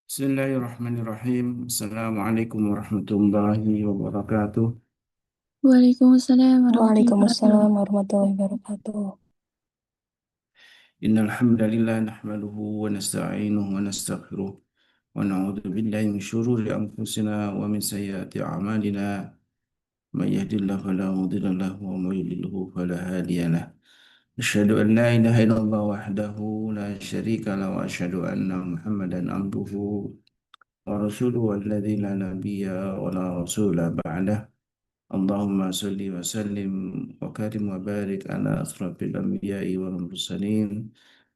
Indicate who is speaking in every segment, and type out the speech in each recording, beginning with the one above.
Speaker 1: Bismillahirrahmanirrahim. Assalamualaikum warahmatullahi wabarakatuh.
Speaker 2: Waalaikumsalam warahmatullahi
Speaker 3: Waalaikumsalam
Speaker 2: wabarakatuh.
Speaker 3: warahmatullahi wabarakatuh.
Speaker 1: Innal hamdalillah nahmaduhu wa nasta'inuhu wa nastaghfiruh wa na'udzu billahi min shururi anfusina wa min sayyiati a'malina. May yahdihillahu fala mudilla lahu wa may yudlilhu fala hadiya lahu. Asyhadu an la ilaha illallah wahdahu la syarika lahu wa asyhadu anna Muhammadan abduhu wa rasuluhu alladzi la nabiyya wa la rasula ba'dah. Allahumma salli wa sallim wa karim wa barik ala asrafil anbiya'i wal mursalin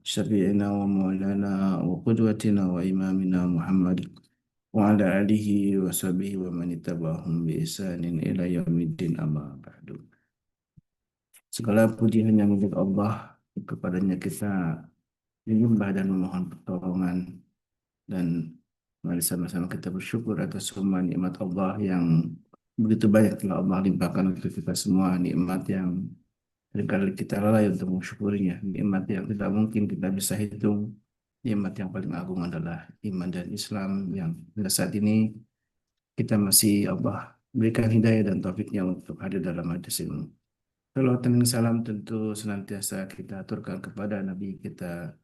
Speaker 1: syafi'ina wa maulana wa qudwatina wa imamina Muhammad wa ala alihi wa sahbihi wa man ittaba'ahum bi ihsanin ila yaumiddin amma ba'du. Segala puji hanya milik Allah, kepadanya kita menyembah dan memohon pertolongan, dan mari sama-sama kita bersyukur atas semua nikmat Allah yang begitu banyak telah Allah limpahkan untuk kita semua, nikmat yang seringkali kita lalai untuk mensyukurinya, nikmat yang tidak mungkin kita bisa hitung. Nikmat yang paling agung adalah iman dan Islam yang pada saat ini kita masih Allah berikan hidayah dan taufiknya untuk hadir dalam majlis ini. Salawat dan salam tentu senantiasa kita aturkan kepada Nabi kita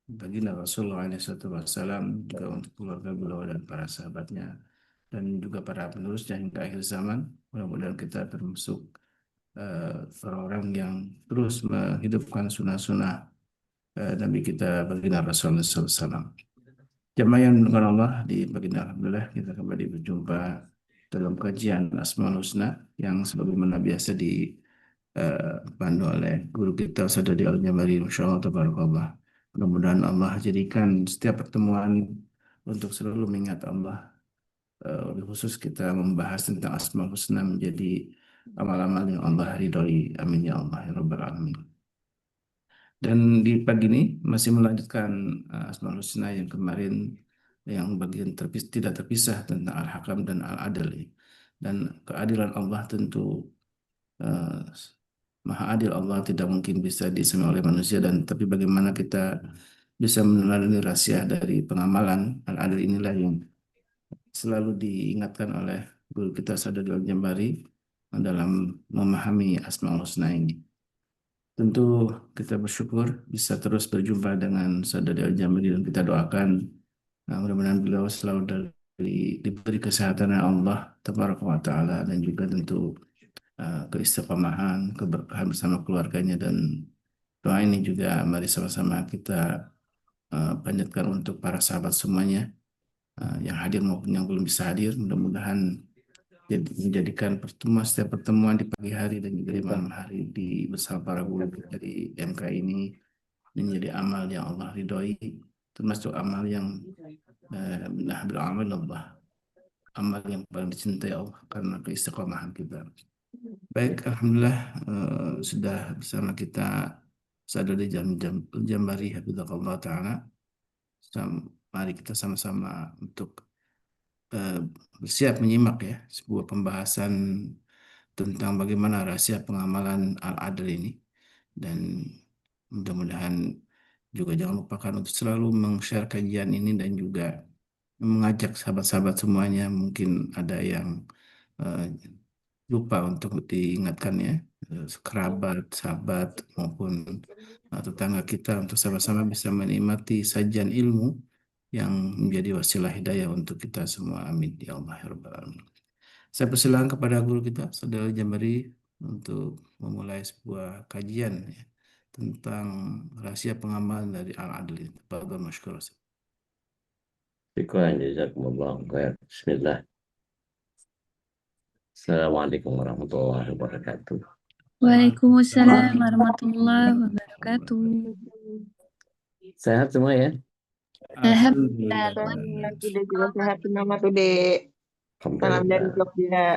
Speaker 1: baginda Rasulullah SAW, juga untuk keluarga beliau dan para sahabatnya dan juga para penerusnya hingga akhir zaman. Mudah-mudahan kita termasuk orang-orang yang terus menghidupkan sunnah-sunnah Nabi kita baginda Rasulullah SAW. Jemaah yang dengan Allah di baginda, alhamdulillah kita kembali berjumpa dalam kajian Asmaul Husna yang sebagaimana biasa dipandu oleh guru kita Ustaz Dodi Al-Jambari, Masya Allah, tabarakallah. Mudah-mudahan Allah jadikan setiap pertemuan untuk selalu mengingat Allah. Lebih khusus kita membahas tentang Asmaul Husna menjadi amal-amal yang Allah ridhoi. Amin ya Allah ya Rabbal Alamin. Dan di pagi ini masih melanjutkan Asmaul Husna yang kemarin, yang bagian tidak terpisah tentang Al-Hakam dan Al-Adil. Dan keadilan Allah tentu eh, Maha adil Allah tidak mungkin bisa disema oleh manusia, dan tapi bagaimana kita bisa meneladani rahasia dari pengamalan Al-Adil inilah yang selalu diingatkan oleh guru kita Sadad Al-Jambari dalam memahami Asmaul Husna ini. Tentu kita bersyukur bisa terus berjumpa dengan Sadad Al-Jambari, dan kita doakan mudah-mudahan beliau selalu diberi kesehatan oleh Allah Tabaraka wa Ta'ala, dan juga tentu keistiqomahan, keberkahan bersama keluarganya. Dan doa ini juga mari sama-sama kita panjatkan untuk para sahabat semuanya, yang hadir maupun yang belum bisa hadir. Mudah-mudahan menjadikan setiap pertemuan di pagi hari dan juga di malam hari bersama para guru dari MK ini menjadi amal yang Allah ridhoi, termasuk amal yang bil amal Allah, amal yang paling dicintai Allah karena keistiqomahan kita. Baik, alhamdulillah sudah bersama kita Sadari Jambari Hafizahullah Ta'ala. Mari kita sama-sama untuk bersiap menyimak ya sebuah pembahasan tentang bagaimana rahasia pengamalan Al-Adl ini. Dan mudah-mudahan juga jangan lupakan untuk selalu meng-share kajian ini dan juga mengajak sahabat-sahabat semuanya. Mungkin ada yang eh, lupa untuk diingatkan ya, kerabat, sahabat maupun tetangga kita, untuk sama-sama bisa menikmati sajian ilmu yang menjadi wasilah hidayah untuk kita semua. Amin ya Allah ya Rabbal Alamin. Saya persilakan kepada guru kita, Saudara Jambari, untuk memulai sebuah kajian ya, tentang rahasia pengamalan dari Al-Adl. Tafadhol masykur.
Speaker 4: Syukran, jazakumullah khair. Bismillah. Assalamualaikum warahmatullahi wabarakatuh.
Speaker 2: Waalaikumsalam warahmatullahi wabarakatuh.
Speaker 4: Sehat semua ya?
Speaker 2: Alhamdulillah.
Speaker 3: Sudah juga sehat nama tuh dek. Salam dari
Speaker 4: Alhamdulillah.
Speaker 3: Jogja.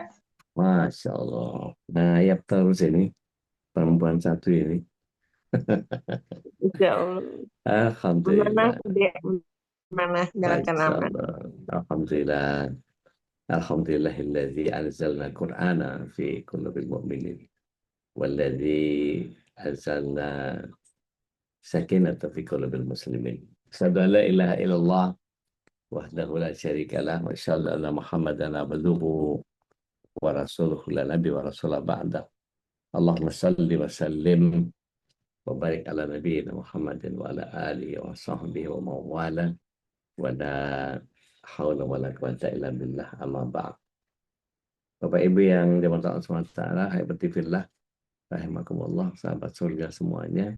Speaker 4: Masya Allah. Nah, ya terus ini perempuan satu ini.
Speaker 3: Insya Allah. Mana
Speaker 4: Alhamdulillah.
Speaker 3: tuh dek? Mana dalam
Speaker 4: Baik,
Speaker 3: aman?
Speaker 4: insyaallah. Alhamdulillah. Alhamdulillahilladzi anzalna Qur'ana fi qulubil mu'minin. Walladzi anzalna sakinata fi qulubil muslimin. Asyhadu an la ilaha illallah wahdahu la syarikalah wa asyhadu anna Muhammadan abduhu wa rasuluhu la nabi wa rasulullah ba'da. Allahumma salli wa sallim wa barik ala nabiyina Muhammadin wa ala alihi wa sahbihi wa mawala wa la haula wa la quwata illa billah amma ba'd. Bapak Ibu yang dirahmati Allah SWT, haibati-fillah, rahimakumullah, sahabat surga semuanya.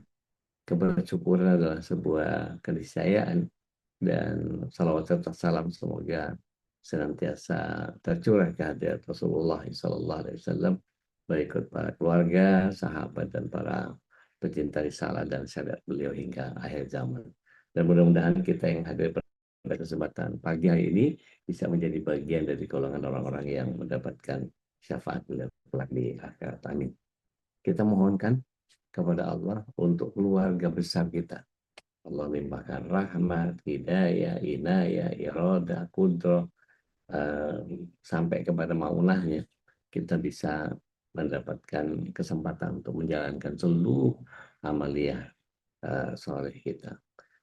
Speaker 4: Kebersyukuran adalah sebuah keniscayaan, dan salawat serta salam semoga senantiasa tercurah ke hadirat Rasulullah SAW, berikut para keluarga, sahabat, dan para pecinta risalah dan syariat beliau hingga akhir zaman. Dan mudah-mudahan kita yang hadir pada kesempatan pagi hari ini bisa menjadi bagian dari golongan orang-orang yang mendapatkan syafaat beliau kelak di akhirat. Amin. Kita mohonkan kepada Allah untuk keluarga besar kita. Allah limpahkan rahmat, hidayah, inayah, iradah, kudroh, sampai kepada maunahnya. Kita bisa mendapatkan kesempatan untuk menjalankan seluruh amaliyah soleh kita.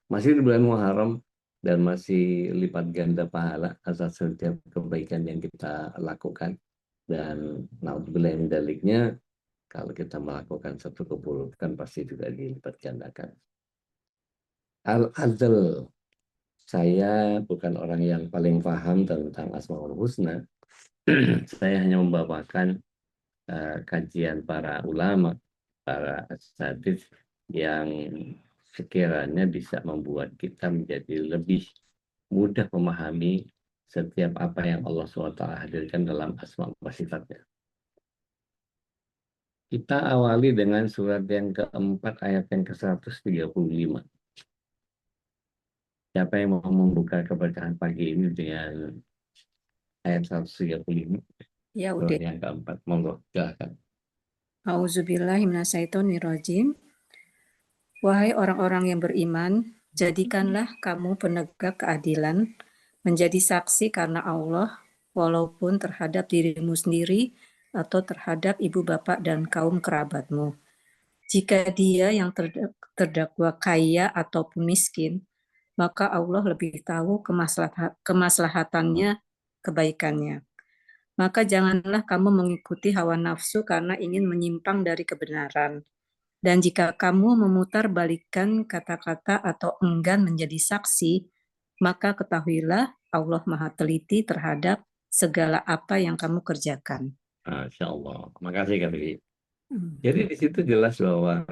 Speaker 4: Masih di bulan Muharram dan masih lipat ganda pahala atas setiap kebaikan yang kita lakukan. Dan naudzubillah min daliknya, kalau kita melakukan satu keburukan pasti juga dilipat gandakan. Al-Adl, saya bukan orang yang paling paham tentang Asmaul Husna. Saya hanya membawakan kajian para ulama, para asatidz yang sekiranya bisa membuat kita menjadi lebih mudah memahami setiap apa yang Allah SWT hadirkan dalam asma wa sifatnya. Kita awali dengan surat yang keempat, ayat yang ke-135. Siapa yang mau membuka keberkahan pagi ini dengan ayat 135?
Speaker 5: Ya,
Speaker 4: Surat
Speaker 5: udah.
Speaker 4: yang keempat, monggo, silakan.
Speaker 5: Auzubillahi minasyaitonirrajim. Wahai orang-orang yang beriman, jadikanlah kamu penegak keadilan, menjadi saksi karena Allah, walaupun terhadap dirimu sendiri atau terhadap ibu bapak dan kaum kerabatmu. Jika dia yang terdakwa kaya ataupun miskin, maka Allah lebih tahu kemaslahatannya, kebaikannya. Maka janganlah kamu mengikuti hawa nafsu karena ingin menyimpang dari kebenaran. Dan jika kamu memutarbalikkan kata-kata atau enggan menjadi saksi, maka ketahuilah Allah Maha Teliti terhadap segala apa yang kamu kerjakan.
Speaker 4: Masya Allah. Makasih Kak Bibi. Jadi di situ jelas bahwa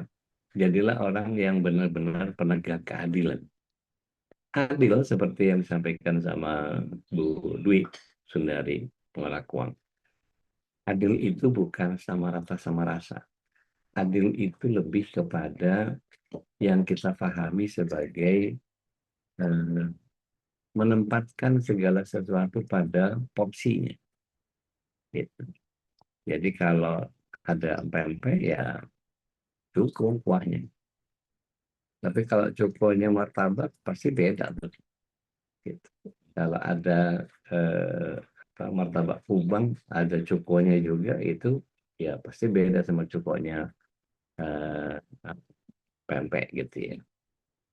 Speaker 4: jadilah orang yang benar-benar penegak keadilan. Adil seperti yang disampaikan sama Bu Dwi Sundari, Pengalakuang. Adil itu bukan sama rata sama rasa. Adil itu lebih kepada yang kita pahami sebagai menempatkan segala sesuatu pada porsinya. Gitu. Jadi kalau ada pempek ya cukup kuahnya. Tapi kalau cukupnya martabak pasti beda. Gitu. Kalau ada martabak kubang ada cukoknya juga, itu ya pasti beda sama cukoknya pempek gitu ya.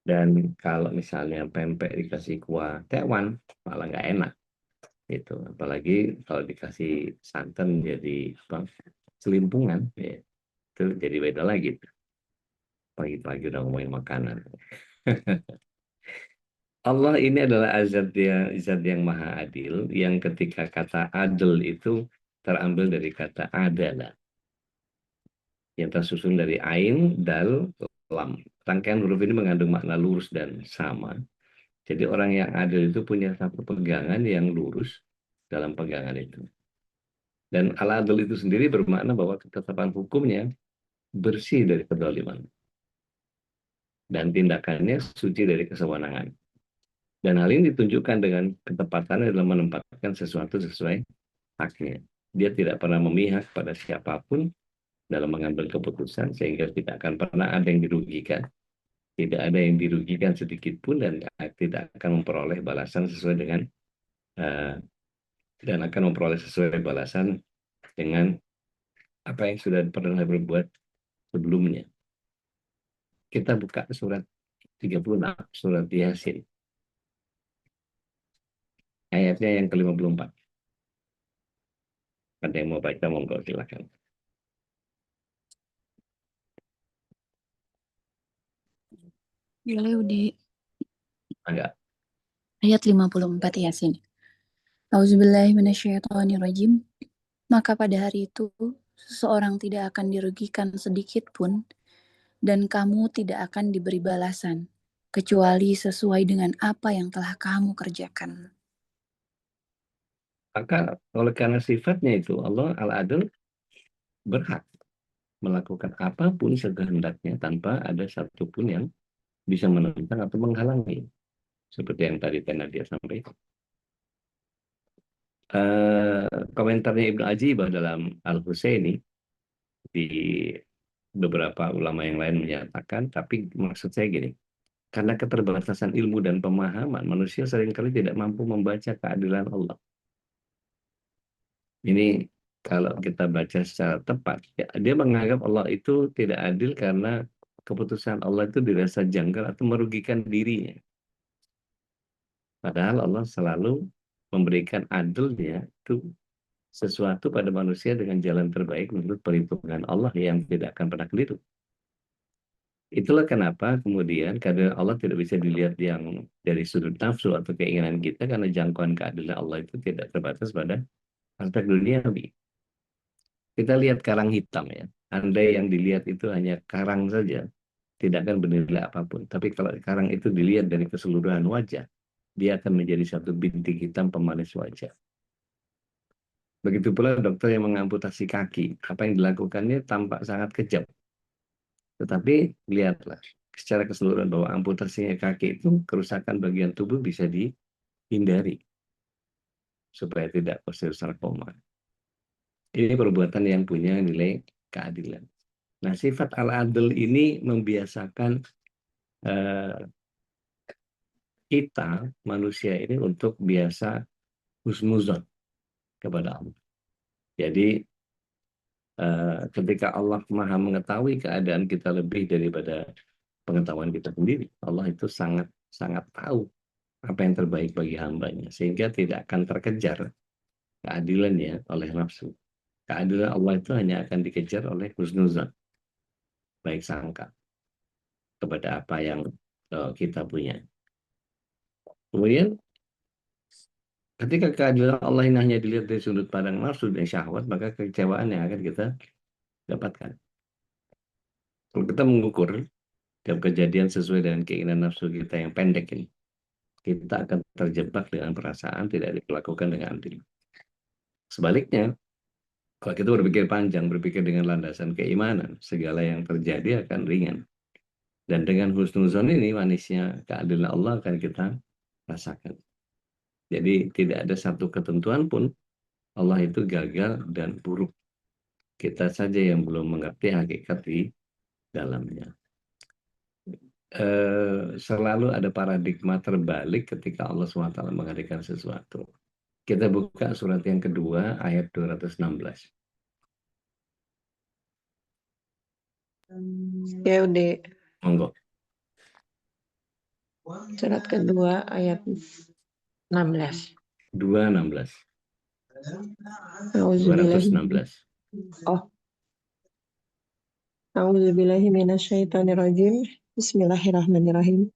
Speaker 4: Dan kalau misalnya pempek dikasih kuah tewan malah nggak enak itu, apalagi kalau dikasih santan jadi selimpungan ya, itu jadi beda lagi. Pagi-pagi udah ngomongin makanan. Allah ini adalah zat yang maha adil, yang ketika kata adil itu terambil dari kata adalah, yang tersusun dari ain, dal, lam. Rangkaian huruf ini mengandung makna lurus dan sama. Jadi orang yang adil itu punya satu pegangan yang lurus dalam pegangan itu. Dan al-adil itu sendiri bermakna bahwa ketetapan hukumnya bersih dari kedzaliman. Dan tindakannya suci dari kesewenangan. Dan hal ini ditunjukkan dengan ketepatannya dalam menempatkan sesuatu sesuai haknya. Dia tidak pernah memihak pada siapapun dalam mengambil keputusan, sehingga tidak akan pernah ada yang dirugikan. Tidak ada yang dirugikan sedikit pun, dan tidak akan memperoleh balasan sesuai dengan dan akan memperoleh sesuai balasan dengan apa yang sudah pernah berbuat sebelumnya. Kita buka surat 36, surat Yasin. Ayatnya yang ke-54. Ada yang mau baca, monggo silakan.
Speaker 2: Boleh, Udi.
Speaker 4: Agak.
Speaker 2: Ayat 54 Yasin. Auzubillahiminasyaitonirrajim. Maka pada hari itu, seseorang tidak akan dirugikan sedikit pun, dan kamu tidak akan diberi balasan, kecuali sesuai dengan apa yang telah kamu kerjakan.
Speaker 4: Maka oleh karena sifatnya itu, Allah Al-Adil berhak melakukan apapun sekehendaknya tanpa ada satupun yang bisa menentang atau menghalangi. Seperti yang tadi dia sampaikan. Komentarnya Ibnu Ajibah dalam Al-Husaini, di beberapa ulama yang lain menyatakan, tapi maksud saya gini, karena keterbatasan ilmu dan pemahaman, manusia seringkali tidak mampu membaca keadilan Allah. Ini kalau kita baca secara tepat, ya, dia menganggap Allah itu tidak adil karena keputusan Allah itu dirasa janggal atau merugikan dirinya. Padahal Allah selalu memberikan adilnya itu sesuatu pada manusia dengan jalan terbaik menurut perhitungan Allah yang tidak akan pernah keliru. Itulah kenapa kemudian kadang Allah tidak bisa dilihat yang dari sudut nafsu atau keinginan kita, karena jangkauan keadilan Allah itu tidak terbatas pada aspek duniawi. Kita lihat karang hitam ya. Andai yang dilihat itu hanya karang saja, tidak akan bernilai apapun. Tapi kalau karang itu dilihat dari keseluruhan wajah, dia akan menjadi satu bintik hitam pemanis wajah. Begitu pula dokter yang mengamputasi kaki. Apa yang dilakukannya tampak sangat kejam. Tetapi lihatlah secara keseluruhan bahwa amputasinya kaki itu, kerusakan bagian tubuh bisa dihindari supaya tidak osteosarkoma. Ini perbuatan yang punya nilai keadilan. Nah, sifat al-adl ini membiasakan eh, kita manusia ini untuk biasa husnuzon kepada Allah. Jadi ketika Allah Maha mengetahui keadaan kita lebih daripada pengetahuan kita sendiri, Allah itu sangat sangat tahu apa yang terbaik bagi hambanya, sehingga tidak akan terkejar keadilannya oleh nafsu. Keadilan Allah itu hanya akan dikejar oleh husnuzan, baik sangka kepada apa yang kita punya. Kemudian ketika keadilan Allah ini hanya dilihat dari sudut pandang nafsu dan syahwat, maka kekecewaan yang akan kita dapatkan. Kalau kita mengukur tiap kejadian sesuai dengan keinginan nafsu kita yang pendek ini, kita akan terjebak dengan perasaan tidak dilakukan dengan adil. Sebaliknya, kalau kita berpikir panjang, berpikir dengan landasan keimanan, segala yang terjadi akan ringan. Dan dengan husnuzon ini, manisnya keadilan Allah akan kita rasakan. Jadi tidak ada satu ketentuan pun Allah itu gagal dan buruk. Kita saja yang belum mengerti hakikat di dalamnya. Selalu ada paradigma terbalik ketika Allah SWT mengadakan sesuatu. Kita buka surat yang kedua, ayat 216.
Speaker 3: Ya udah.
Speaker 4: Monggo.
Speaker 3: Surat kedua ayat 16.
Speaker 4: 216.
Speaker 3: Auzubillahi
Speaker 4: 216.
Speaker 3: Oh. Auzubillahi minasyaitonirrajim. Bismillahirrahmanirrahim.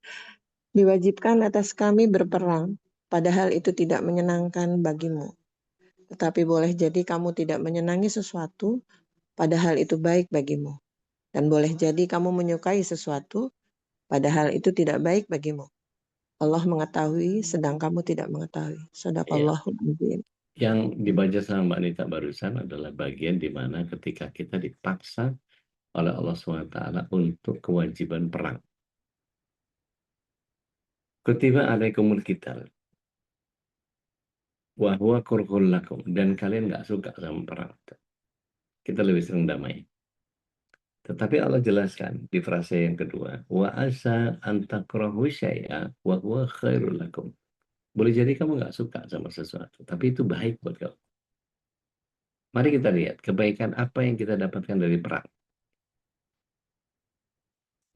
Speaker 3: Diwajibkan atas kami berperang, padahal itu tidak menyenangkan bagimu. Tetapi boleh jadi kamu tidak menyenangi sesuatu, padahal itu baik bagimu. Dan boleh jadi kamu menyukai sesuatu, padahal itu tidak baik bagimu. Allah mengetahui, sedang kamu tidak mengetahui. Shadaqallahul azim.
Speaker 4: Yang dibaca sama Mbak Nita barusan adalah bagian di mana ketika kita dipaksa oleh Allah SWT untuk kewajiban perang. Kutiba alaikumul qital wa huwa kurhul lakum, dan kalian nggak suka sama perang. Kita lebih sering damai. Tetapi Allah jelaskan di frase yang kedua, wa asa an takrahu syai'a wa huwa khairul lakum. Boleh jadi kamu nggak suka sama sesuatu, tapi itu baik buat kamu. Mari kita lihat kebaikan apa yang kita dapatkan dari perang.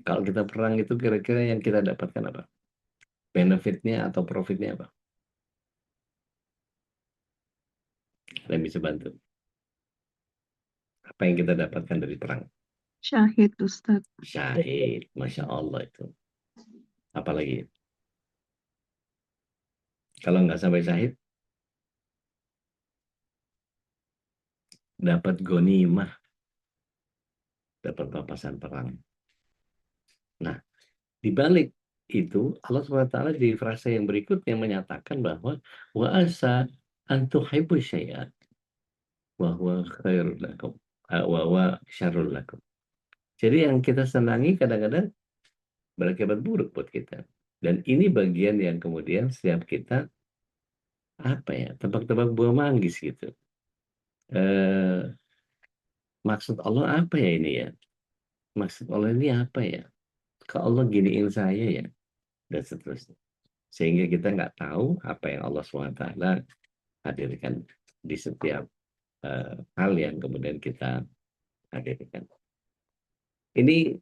Speaker 4: Kalau kita perang itu kira-kira yang kita dapatkan apa? Benefitnya atau profitnya apa? Ada yang bisa bantu? Apa yang kita dapatkan dari perang?
Speaker 6: Syahid, Ustaz.
Speaker 4: Syahid, Masya Allah itu. Apalagi? Kalau nggak sampai syahid, dapat ghanimah, dapat papasan perang. Nah, di balik itu Allah SWT di frasa yang berikutnya menyatakan bahwa wa asa an tuhibbu syai'an wa huwa khairul lakum wa huwa syarrul lakum. Jadi yang kita senangi kadang-kadang berakibat buruk buat kita. Dan ini bagian yang kemudian setiap kita apa ya, tebak-tebak buah manggis gitu. Maksud Allah apa ya ini ya? Maksud Allah ini apa ya? Ke Allah giniin saya ya? Dan seterusnya. Sehingga kita nggak tahu apa yang Allah SWT hadirkan di setiap hal yang kemudian kita hadirkan. Ini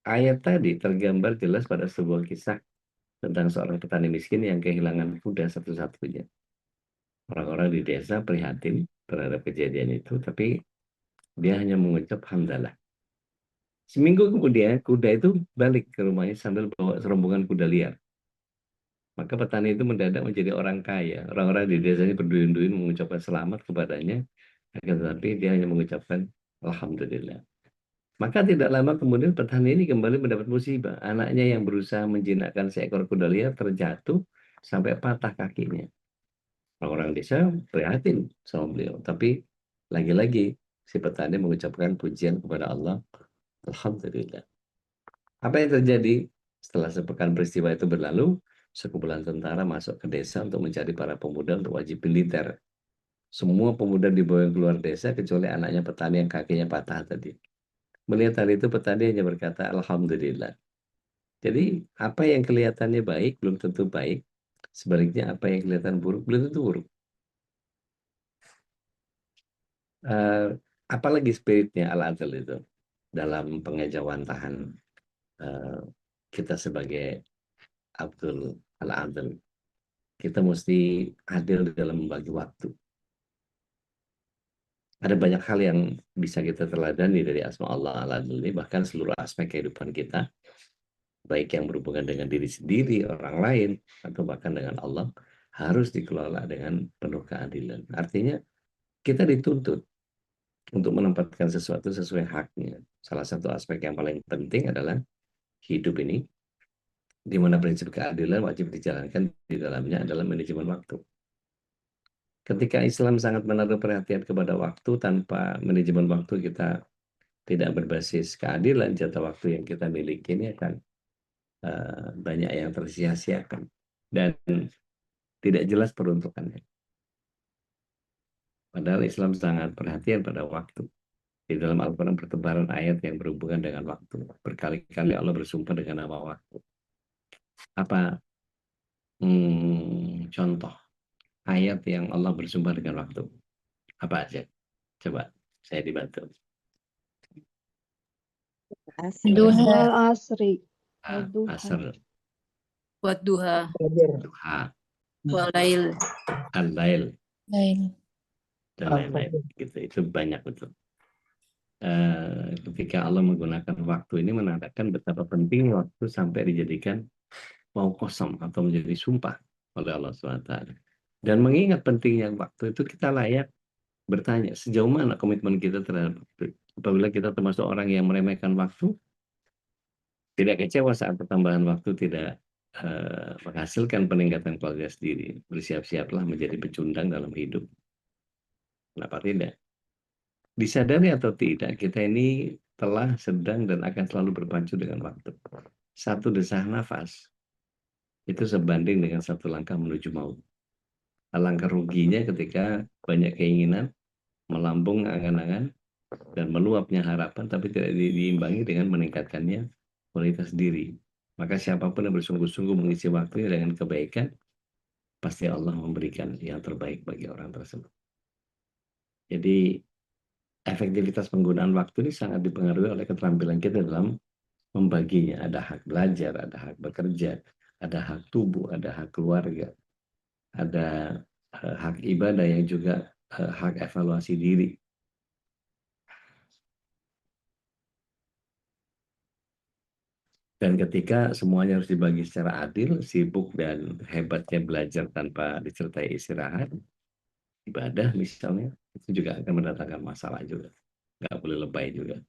Speaker 4: ayat tadi tergambar jelas pada sebuah kisah tentang seorang petani miskin yang kehilangan kuda satu-satunya. Orang-orang di desa prihatin terhadap kejadian itu, tapi dia hanya mengucap hamdalah. Seminggu kemudian kuda itu balik ke rumahnya sambil bawa serombongan kuda liar. Maka petani itu mendadak menjadi orang kaya. Orang-orang di desanya berduyun-duyun mengucapkan selamat kepadanya, akan tetapi dia hanya mengucapkan alhamdulillah. Maka tidak lama kemudian petani ini kembali mendapat musibah. Anaknya yang berusaha menjinakkan seekor kuda liar terjatuh sampai patah kakinya. Orang-orang desa prihatin sama beliau. Tapi lagi-lagi si petani mengucapkan pujian kepada Allah. Alhamdulillah. Apa yang terjadi? Setelah sepekan peristiwa itu berlalu, sekumpulan tentara masuk ke desa untuk mencari para pemuda untuk wajib militer. Semua pemuda dibawa keluar desa kecuali anaknya petani yang kakinya patah tadi. Melihat hal itu petani hanya berkata alhamdulillah. Jadi apa yang kelihatannya baik belum tentu baik. Sebaliknya apa yang kelihatan buruk belum tentu buruk. Apalagi spiritnya al-adl itu dalam pengejawantahan kita sebagai Abdul al-adl. Kita mesti adil dalam membagi waktu. Ada banyak hal yang bisa kita teladani dari asma Allah al-adl ini, bahkan seluruh aspek kehidupan kita, baik yang berhubungan dengan diri sendiri, orang lain, atau bahkan dengan Allah, harus dikelola dengan penuh keadilan. Artinya, kita dituntut untuk menempatkan sesuatu sesuai haknya. Salah satu aspek yang paling penting adalah hidup ini, di mana prinsip keadilan wajib dijalankan di dalamnya adalah manajemen waktu. Ketika Islam sangat menaruh perhatian kepada waktu, tanpa manajemen waktu kita tidak berbasis keadilan, jatah waktu yang kita miliki ini akan banyak yang tersia-siakan dan tidak jelas peruntukannya. Padahal Islam sangat perhatian pada waktu. Di dalam Al-Quran bertebaran ayat yang berhubungan dengan waktu. Berkali-kali Allah bersumpah dengan nama waktu. Apa contoh ayat yang Allah bersumpah dengan waktu? Apa aja? Coba saya dibantu.
Speaker 6: Wal asri.
Speaker 4: Asr,
Speaker 5: Wadduha,
Speaker 4: duha,
Speaker 5: walail,
Speaker 4: al-lail,
Speaker 2: Lain.
Speaker 4: dan lain-lain. Gitu. Itu banyak betul. Ketika Allah menggunakan waktu ini menandakan betapa penting waktu sampai dijadikan mau kosong atau menjadi sumpah oleh Allah SWT. Dan mengingat pentingnya waktu itu, kita layak bertanya sejauh mana komitmen kita terhadap waktu. Apabila kita termasuk orang yang meremehkan waktu, tidak kecewa saat pertambahan waktu tidak menghasilkan peningkatan kualitas diri, bersiap-siaplah menjadi pecundang dalam hidup. Kenapa tidak? Disadari atau tidak, kita ini telah, sedang, dan akan selalu berpacu dengan waktu. Satu desah nafas itu sebanding dengan satu langkah menuju maut. Alangkah ruginya ketika banyak keinginan, melambung angan-angan, dan meluapnya harapan, tapi tidak diimbangi dengan meningkatkannya kualitas diri. Maka siapapun yang bersungguh-sungguh mengisi waktunya dengan kebaikan, pasti Allah memberikan yang terbaik bagi orang tersebut. Jadi, efektivitas penggunaan waktu ini sangat dipengaruhi oleh keterampilan kita dalam membaginya. Ada hak belajar, ada hak bekerja, ada hak tubuh, ada hak keluarga, ada hak ibadah yang juga hak evaluasi diri. Dan ketika semuanya harus dibagi secara adil, sibuk dan hebatnya belajar tanpa disertai istirahat, ibadah misalnya, itu juga akan mendatangkan masalah juga. Nggak boleh lebay juga.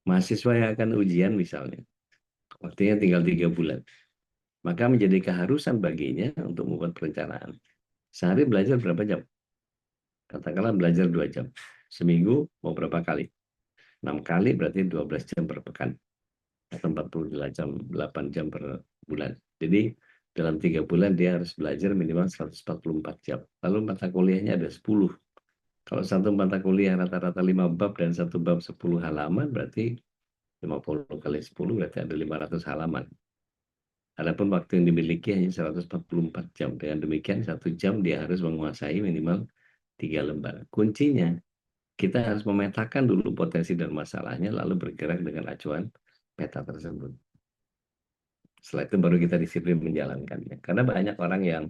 Speaker 4: Mahasiswa yang akan ujian misalnya, waktunya tinggal 3 bulan. Maka menjadi keharusan baginya untuk membuat perencanaan. Sehari belajar berapa jam? Katakanlah belajar 2 jam. Seminggu mau berapa kali? 6 kali berarti 12 jam per pekan. Atau 48 jam per bulan. Jadi dalam 3 bulan dia harus belajar minimal 144 jam. Lalu mata kuliahnya ada 10. Kalau satu mata kuliah rata-rata 5 bab dan satu bab 10 halaman, berarti 50 kali 10 berarti ada 500 halaman. Adapun waktu yang dimiliki hanya 144 jam. Dengan demikian 1 jam dia harus menguasai minimal 3 lembar. Kuncinya kita harus memetakan dulu potensi dan masalahnya, lalu bergerak dengan acuan peta tersebut. Setelah itu baru kita disiplin menjalankannya. Karena banyak orang yang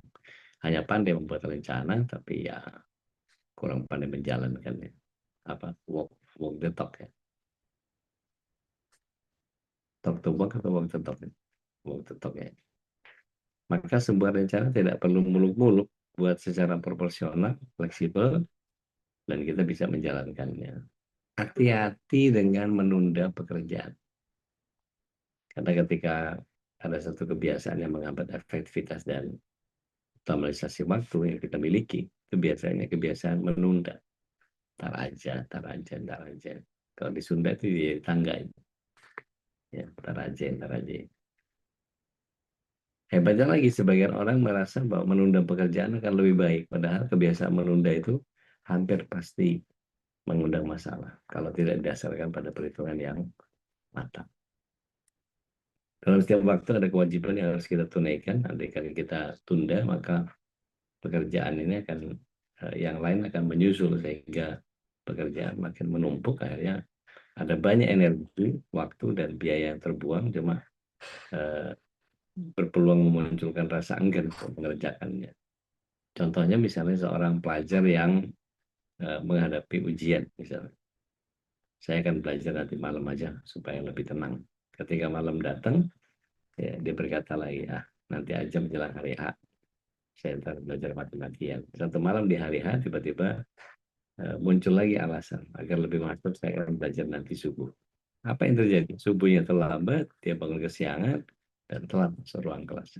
Speaker 4: hanya pandai membuat rencana, tapi ya kurang pandai menjalankannya. Walk the talk ya. Talk the walk atau walk the talk ya? Walk the talk ya. Maka sebuah rencana tidak perlu muluk-muluk, buat secara proporsional, fleksibel, dan kita bisa menjalankannya. Hati-hati dengan menunda pekerjaan. Karena ketika ada satu kebiasaan yang menghambat efektivitas dan optimalisasi waktu yang kita miliki, itu biasanya kebiasaan menunda. Ntar aja. Kalau di Sunda itu di tangga. Ya, ntar aja. Hebatnya lagi, sebagian orang merasa bahwa menunda pekerjaan akan lebih baik. Padahal kebiasaan menunda itu hampir pasti mengundang masalah kalau tidak didasarkan pada perhitungan yang matang. Dalam setiap waktu ada kewajiban yang harus kita tunaikan. Andaikan kita tunda, maka pekerjaan ini akan yang lain akan menyusul sehingga pekerjaan makin menumpuk. Akhirnya ada banyak energi, waktu, dan biaya yang terbuang, cuma berpeluang memunculkan rasa enggan untuk mengerjakannya. Contohnya misalnya seorang pelajar yang menghadapi ujian misalnya. Saya akan belajar nanti malam aja supaya lebih tenang. Ketika malam datang, ya, dia berkata lagi, nanti aja menjelang hari H. Saya ntar belajar mati-matian. Satu malam di hari H tiba-tiba muncul lagi alasan agar lebih masuk saya akan belajar nanti subuh. Apa yang terjadi? Subuhnya terlambat, dia bangun kesiangan, dan telat masuk ruang kelas.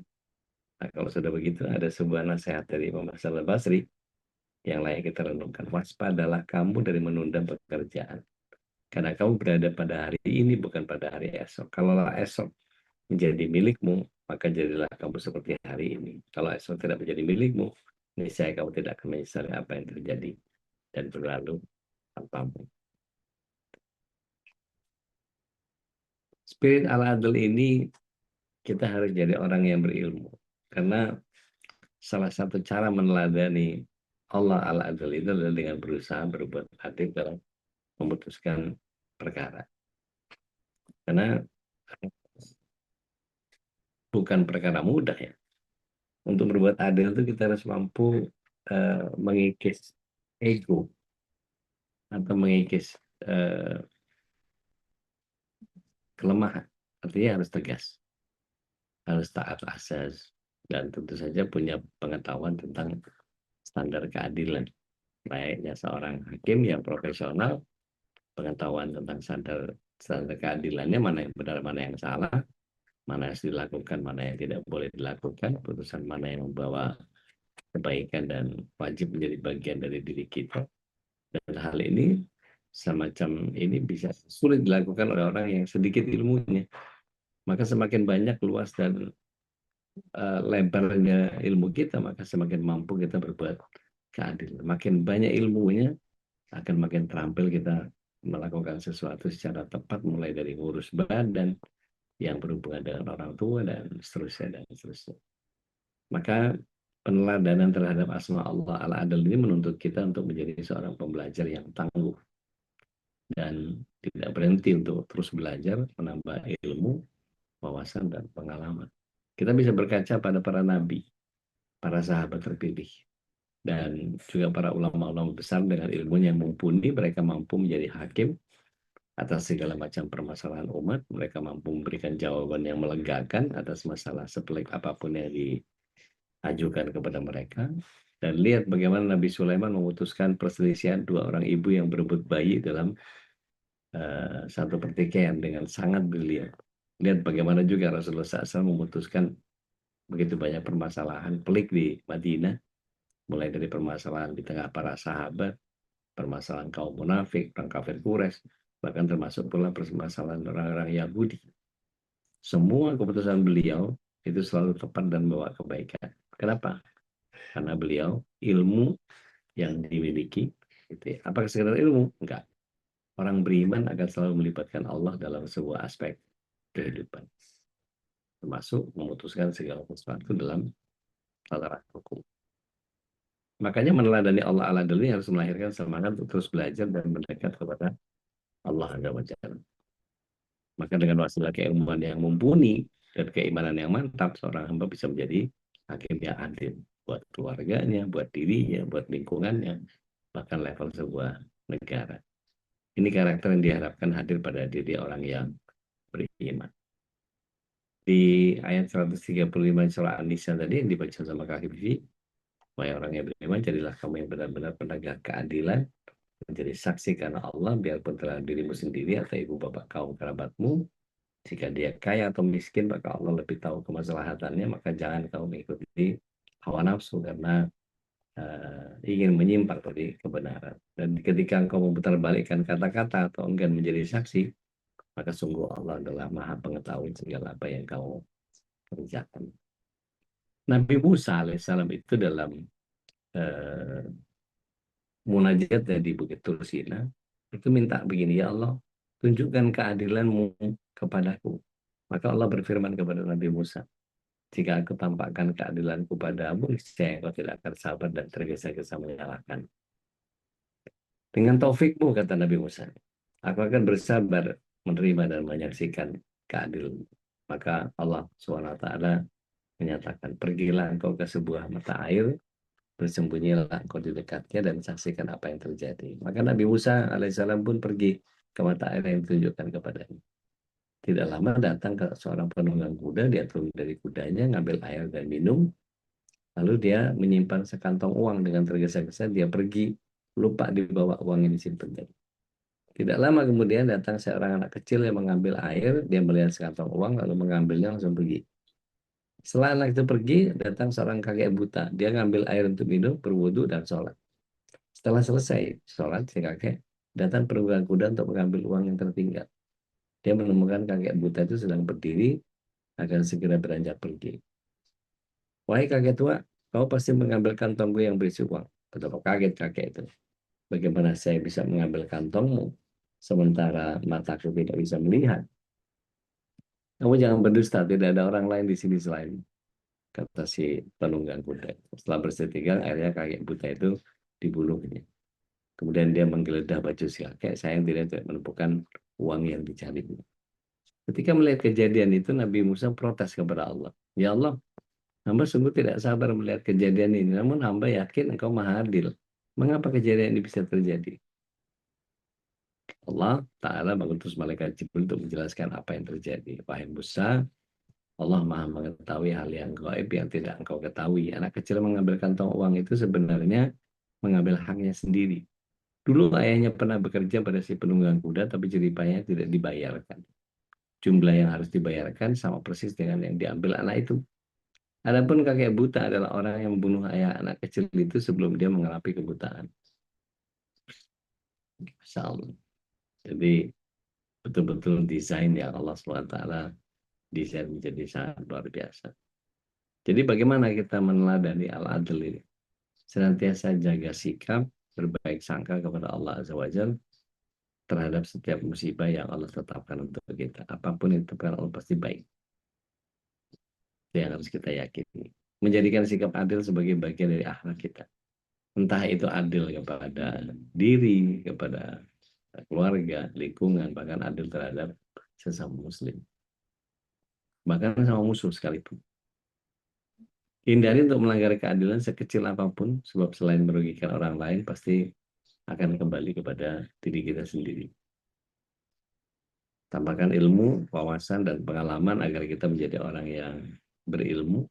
Speaker 4: Nah, kalau sudah begitu, ada sebuah nasihat dari Imam Hasan al-Basri yang layak kita renungkan. Waspadalah kamu dari menunda pekerjaan. Karena kamu berada pada hari ini, bukan pada hari esok. Kalau esok menjadi milikmu, maka jadilah kamu seperti hari ini. Kalau esok tidak menjadi milikmu, niscaya kamu tidak akan menyesali apa yang terjadi dan berlalu tanpamu. Spirit al-adl ini kita harus jadi orang yang berilmu. Karena salah satu cara meneladani Allah al-adl itu adalah dengan berusaha berbuat adil dalam memutuskan perkara. Karena bukan perkara mudah ya. Untuk berbuat adil itu kita harus mampu mengikis ego atau mengikis kelemahan. Artinya harus tegas, harus taat asas, dan tentu saja punya pengetahuan tentang standar keadilan. Layaknya seorang hakim yang profesional, pengetahuan tentang standar keadilannya, mana yang benar, mana yang salah, mana yang harus dilakukan, mana yang tidak boleh dilakukan, putusan mana yang membawa kebaikan dan wajib menjadi bagian dari diri kita. Dan hal ini semacam ini bisa sulit dilakukan oleh orang yang sedikit ilmunya. Maka semakin banyak, luas, dan lebarnya ilmu kita, maka semakin mampu kita berbuat keadilan. Makin banyak ilmunya, akan makin terampil kita melakukan sesuatu secara tepat, mulai dari ngurus badan yang berhubungan dengan orang tua, dan seterusnya. Maka peneladanan terhadap asma Allah al-adl ini menuntut kita untuk menjadi seorang pembelajar yang tangguh dan tidak berhenti untuk terus belajar, menambah ilmu, wawasan, dan pengalaman. Kita bisa berkaca pada para nabi, para sahabat terpilih. Dan juga para ulama-ulama besar dengan ilmunya yang mumpuni, mereka mampu menjadi hakim atas segala macam permasalahan umat. Mereka mampu memberikan jawaban yang melegakan atas masalah sepelik apapun yang diajukan kepada mereka. Dan lihat bagaimana Nabi Sulaiman memutuskan perselisihan dua orang ibu yang berebut bayi dalam satu pertikaian dengan sangat brilian. Lihat bagaimana juga Rasulullah SAW memutuskan begitu banyak permasalahan pelik di Madinah, mulai dari permasalahan di tengah para sahabat, permasalahan kaum munafik, orang kafir Quraisy, bahkan termasuk pula permasalahan orang-orang Yahudi. Semua keputusan beliau itu selalu tepat dan membawa kebaikan. Kenapa? Karena beliau ilmu yang dimiliki, gitu ya. Apakah sekedar ilmu? Enggak. Orang beriman akan selalu melibatkan Allah dalam sebuah aspek kehidupan, termasuk memutuskan segala sesuatu dalam tataran hukum. Makanya meneladani Allah ala dulu harus melahirkan semangat untuk terus belajar dan mendekat kepada Allah Azza wa Jalla. Maka dengan wasilah keilmuan yang mumpuni dan keimanan yang mantap, seorang hamba bisa menjadi hakim yang adil buat keluarganya, buat dirinya, buat lingkungannya, bahkan level sebuah negara. Ini karakter yang diharapkan hadir pada diri orang yang beriman. Di ayat 135 surah An-Nisa tadi yang dibaca sama Kak Hifzi, wahai orang yang beriman, jadilah kamu yang benar-benar penegak keadilan, menjadi saksi karena Allah, biarpun terhadap dirimu sendiri atau ibu bapak kaum kerabatmu. Jika dia kaya atau miskin, maka Allah lebih tahu kemaslahatannya, maka jangan kamu mengikuti hawa nafsu karena ingin menyimpang dari kebenaran. Dan ketika engkau memutarbalikkan kata-kata atau enggan menjadi saksi, maka sungguh Allah adalah maha pengetahuan segala apa yang kamu kerjakan. Nabi Musa alaihissalam itu dalam munajatnya di Bukit Tursina itu minta begini, ya Allah, tunjukkan keadilanmu kepadaku. Maka Allah berfirman kepada Nabi Musa, jika aku tampakkan keadilanku padamu, niscaya engkau tidak akan sabar dan tergesa-gesa menyalahkan. Dengan taufikmu, kata Nabi Musa, aku akan bersabar menerima dan menyaksikan keadilan. Maka Allah SWT menyatakan, pergilah engkau ke sebuah mata air, bersembunyilah engkau di dekatnya dan saksikan apa yang terjadi. Maka Nabi Musa alaihissalam pun pergi ke mata air yang ditunjukkan kepadanya. Tidak lama datang ke seorang penunggang kuda, dia turun dari kudanya, ngambil air dan minum, lalu dia menyimpan sekantong uang dengan tergesa-gesa, dia pergi, lupa dibawa uang yang disimpan. Tidak lama kemudian datang seorang anak kecil yang mengambil air, dia melihat sekantong uang, lalu mengambilnya langsung pergi. Setelah anak itu pergi, datang seorang kakek buta, dia ngambil air untuk minum, berwudu dan sholat. Setelah selesai sholat, si kakek datang penunggang kuda untuk mengambil uang yang tertinggal. Dia menemukan kakek buta itu sedang berdiri, akan segera beranjak pergi. Wahai kakek tua, kau pasti mengambil kantongku yang berisi uang. Betapa kaget kakek itu. Bagaimana saya bisa mengambil kantongmu, sementara mataku tidak bisa melihat? Kamu jangan berdusta, tidak ada orang lain di sini selain, kata si penunggang kuda. Setelah bersetinggal, akhirnya kakek buta itu dibunuhnya. Kemudian dia menggeledah baju si kakek, sayang tidak menemukan uang yang dicari. Ketika melihat kejadian itu, Nabi Musa protes kepada Allah. Ya Allah, hamba sungguh tidak sabar melihat kejadian ini, namun hamba yakin engkau maha adil. Mengapa kejadian ini bisa terjadi? Allah Ta'ala mengutus malaikat Jibril untuk menjelaskan apa yang terjadi. Wahai Musa, Allah maha mengetahui hal yang gaib yang tidak engkau ketahui. Anak kecil mengambil kantong uang itu sebenarnya mengambil haknya sendiri. Dulu ayahnya pernah bekerja pada si penunggang kuda, tapi jeripayanya tidak dibayarkan. Jumlah yang harus dibayarkan sama persis dengan yang diambil anak itu. Adapun kakek buta adalah orang yang membunuh ayah anak kecil itu sebelum dia mengalami kebutaan. Masya Allah. Jadi betul-betul desain yang Allah SWT desain menjadi sangat luar biasa. Jadi bagaimana kita meneladani al-adl ini? Senantiasa jaga sikap, berbaik sangka kepada Allah Azza wa Jalla terhadap setiap musibah yang Allah tetapkan untuk kita. Apapun yang ditetapkan Allah pasti baik. Itu yang harus kita yakini. Menjadikan sikap adil sebagai bagian dari akhlak kita. Entah itu adil kepada diri, kepada keluarga, lingkungan, bahkan adil terhadap sesama muslim. Bahkan sama musuh sekalipun. Hindari untuk melanggar keadilan sekecil apapun, sebab selain merugikan orang lain, pasti akan kembali kepada diri kita sendiri. Tambahkan ilmu, wawasan, dan pengalaman agar kita menjadi orang yang berilmu.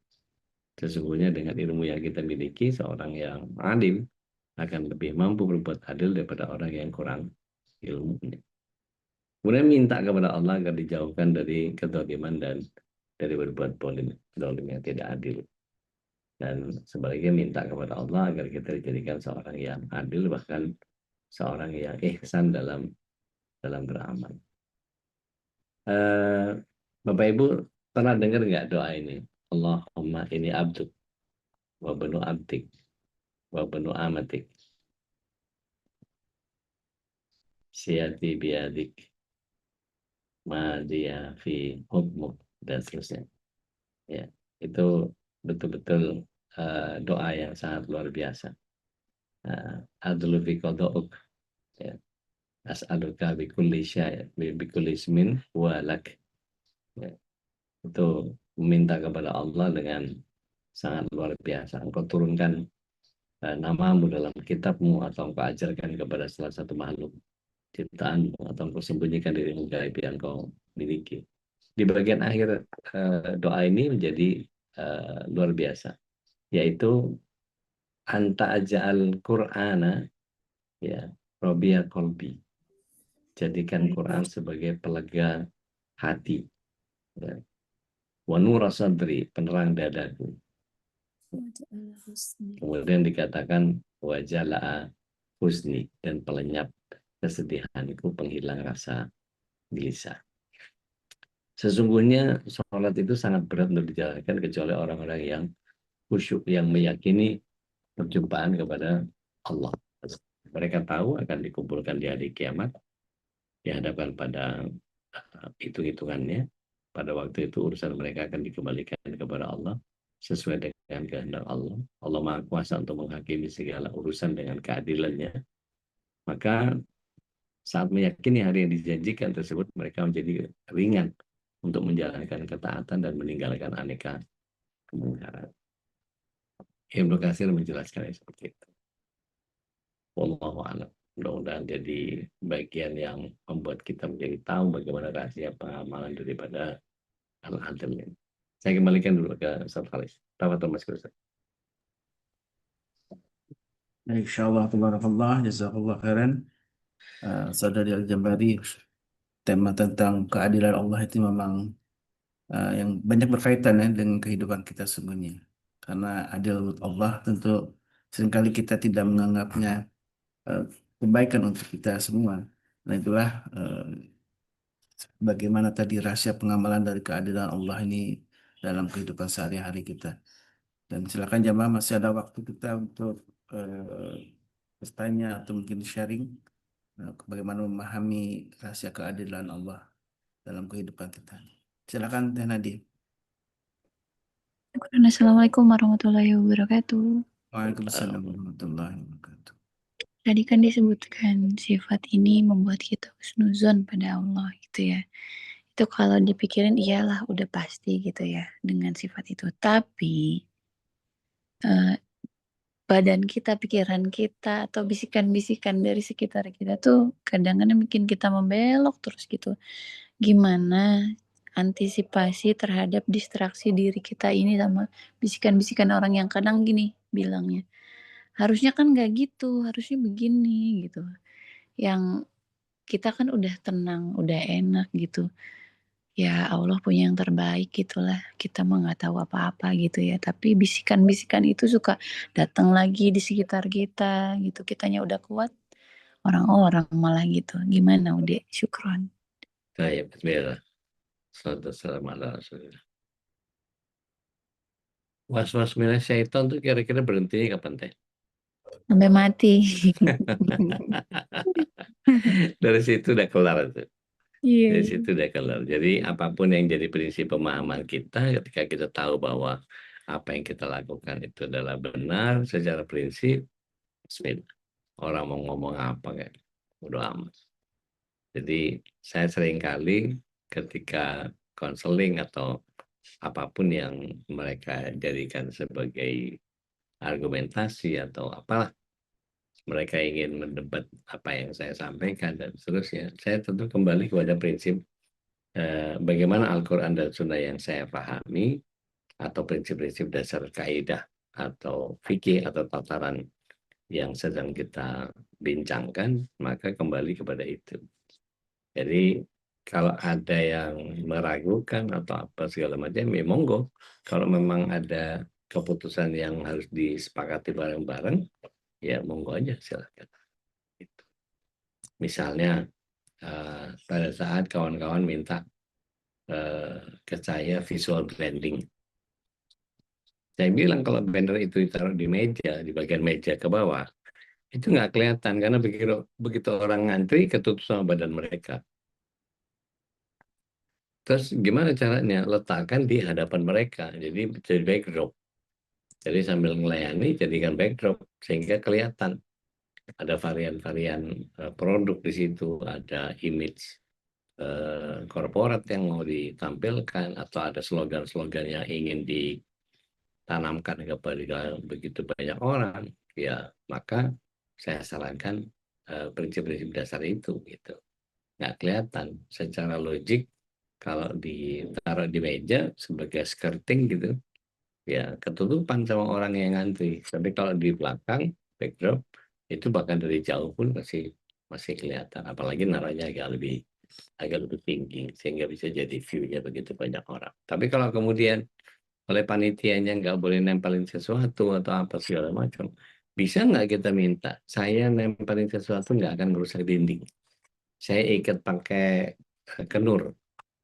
Speaker 4: Sesungguhnya dengan ilmu yang kita miliki, seorang yang alim akan lebih mampu berbuat adil daripada orang yang kurang ilmunya. Kemudian minta kepada Allah agar dijauhkan dari kezaliman dan dari berbuat zalim yang tidak adil. Dan sebaliknya minta kepada Allah agar kita dijadikan seorang yang adil, bahkan seorang yang ihsan dalam beramal. Bapak Ibu pernah dengar nggak doa ini? Allahumma ini abduk wa banu abdik wa banu amatik siyati biadik ma dia fi hukmuk, dan seterusnya. Ya, itu betul-betul doa yang sangat luar biasa. Adlu fi qada'uk, ya. As'aluka bi kulli ismin walak. Ya. Itu meminta kepada Allah dengan sangat luar biasa. Engkau turunkan namamu dalam kitabmu, atau engkau ajarkan kepada salah satu makhluk ciptaanmu, atau engkau sembunyikan dirimu gaib yang engkau miliki. Di bagian akhir doa ini menjadi luar biasa, yaitu anta aja'al Qur'ana, ya, Robiya Kolbi. Jadikan Quran sebagai pelega hati, ya. Wa nura sadri, penerang dadaku. Kemudian dikatakan wajala'a husni, dan pelenyap kesedihanku, penghilang rasa gelisah. Sesungguhnya sholat itu sangat berat untuk dijalankan kecuali orang-orang yang khusyuk, yang meyakini perjumpaan kepada Allah. Mereka tahu akan dikumpulkan di hari kiamat, dihadapkan pada hitung-hitungannya. Pada waktu itu urusan mereka akan dikembalikan kepada Allah sesuai dengan kehendak Allah. Allah Maha Kuasa untuk menghakimi segala urusan dengan keadilannya. Maka saat meyakini hari yang dijanjikan tersebut, mereka menjadi ringan untuk menjalankan ketaatan dan meninggalkan aneka kemungkaran. Ibnu Katsir menjelaskan seperti itu. Wallahu a'lam. Mudah-mudahan jadi bagian yang membuat kita menjadi tahu bagaimana rahasia pengamalan daripada al-adl ini. Saya kembalikan dulu ke Ustaz Khalis. Tafadhol Mas Ustaz.
Speaker 1: Insyaallah, tabarakallah, jazakallah khairan. Saudari Al-Jambari, tema tentang keadilan Allah itu memang yang banyak berkaitan ya dengan kehidupan kita sebenarnya. Karena adil Allah tentu seringkali kita tidak menganggapnya kebaikan untuk kita semua. Nah itulah bagaimana tadi rahasia pengamalan dari keadilan Allah ini dalam kehidupan sehari-hari kita. Dan silakan jamaah, masih ada waktu kita untuk bertanya atau mungkin sharing bagaimana memahami rahasia keadilan Allah dalam kehidupan kita. Silakan Teh Nadi.
Speaker 2: Assalamualaikum warahmatullahi wabarakatuh.
Speaker 1: Waalaikumsalam warahmatullahi wabarakatuh.
Speaker 2: Tadi kan disebutkan sifat ini membuat kita husnuzon pada Allah gitu ya. Itu kalau dipikirin iyalah udah pasti gitu ya dengan sifat itu. Tapi badan kita, pikiran kita, atau bisikan-bisikan dari sekitar kita tuh kadang-kadang bikin kita membelok terus gitu. Gimana antisipasi terhadap distraksi diri kita ini sama bisikan-bisikan orang yang kadang gini bilangnya. Harusnya kan nggak gitu, harusnya begini gitu. Yang kita kan udah tenang, udah enak gitu. Ya Allah punya yang terbaik gitulah. Kita mah nggak tahu apa-apa gitu ya. Tapi bisikan-bisikan itu suka datang lagi di sekitar kita gitu. Kitanya udah kuat, orang-orang malah gitu. Gimana Ude? Syukron.
Speaker 4: Baik, bismillah. Assalamualaikum ala Rasulillah. Was-was milah syaitan tuh kira-kira berhenti kapan Teh?
Speaker 2: Sampai mati.
Speaker 4: Dari situ udah kelar tuh.
Speaker 2: Iya.
Speaker 4: Dari situ udah kelar. Jadi apapun yang jadi prinsip pemahaman kita, ketika kita tahu bahwa apa yang kita lakukan itu adalah benar secara prinsip, bismillah. Orang mau ngomong apa kayak udah amat. Jadi saya sering kali ketika konseling atau apapun yang mereka jadikan sebagai argumentasi atau apalah, mereka ingin mendebat apa yang saya sampaikan dan seterusnya, saya tentu kembali kepada prinsip bagaimana Al-Quran dan Sunnah yang saya pahami atau prinsip-prinsip dasar kaidah atau fikih atau tataran yang sedang kita bincangkan, maka kembali kepada itu. Jadi kalau ada yang meragukan atau apa segala macam, ya monggo. Kalau memang ada keputusan yang harus disepakati bareng-bareng, ya monggo aja silakan. Gitu. Misalnya pada saat kawan-kawan minta ke saya visual branding, saya bilang kalau banner itu ditaruh di meja, di bagian meja ke bawah, itu nggak kelihatan karena begitu orang ngantri ketutup sama badan mereka. Terus gimana caranya? Letakkan di hadapan mereka, jadi jadi backdrop. Jadi sambil melayani jadikan backdrop sehingga kelihatan ada varian-varian produk di situ, ada image korporat yang mau ditampilkan atau ada slogan-slogan yang ingin ditanamkan kepada begitu banyak orang, ya maka saya sarankan prinsip-prinsip dasar itu gitu. Nggak kelihatan secara logik kalau ditaruh di meja sebagai skirting gitu, ya ketutupan sama orang yang ngantri. Tapi kalau di belakang backdrop itu bahkan dari jauh pun masih kelihatan. Apalagi naruhnya agak lebih tinggi sehingga bisa jadi view-nya begitu banyak orang. Tapi kalau kemudian oleh panitianya nggak boleh nempelin sesuatu atau apa segala macam, bisa nggak kita minta saya nempelin sesuatu nggak akan merusak dinding, saya ikat pakai kenur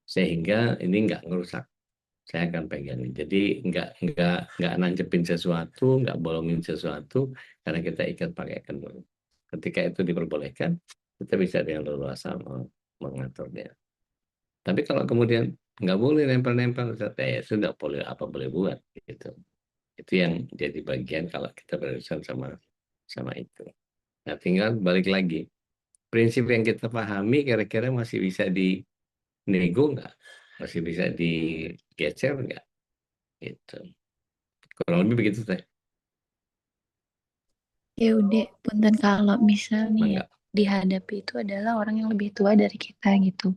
Speaker 4: sehingga ini nggak ngerusak, saya akan pegangin. Jadi nggak nancepin sesuatu, nggak bolongin sesuatu karena kita ikat pakai kenur. Ketika itu diperbolehkan, kita bisa dengan leluasa mengaturnya. Tapi kalau kemudian nggak boleh nempel-nempel, ya sudah boleh apa boleh buat gitu. Itu yang jadi bagian kalau kita berurusan sama itu. Nah, tinggal balik lagi. Prinsip yang kita pahami kira-kira masih bisa dinego nggak? Masih bisa digeser nggak? Gitu. Kurang lebih begitu teh.
Speaker 2: Ya udah, punten kalau misalnya
Speaker 4: Mangga.
Speaker 2: dihadapi itu adalah orang yang lebih tua dari kita gitu.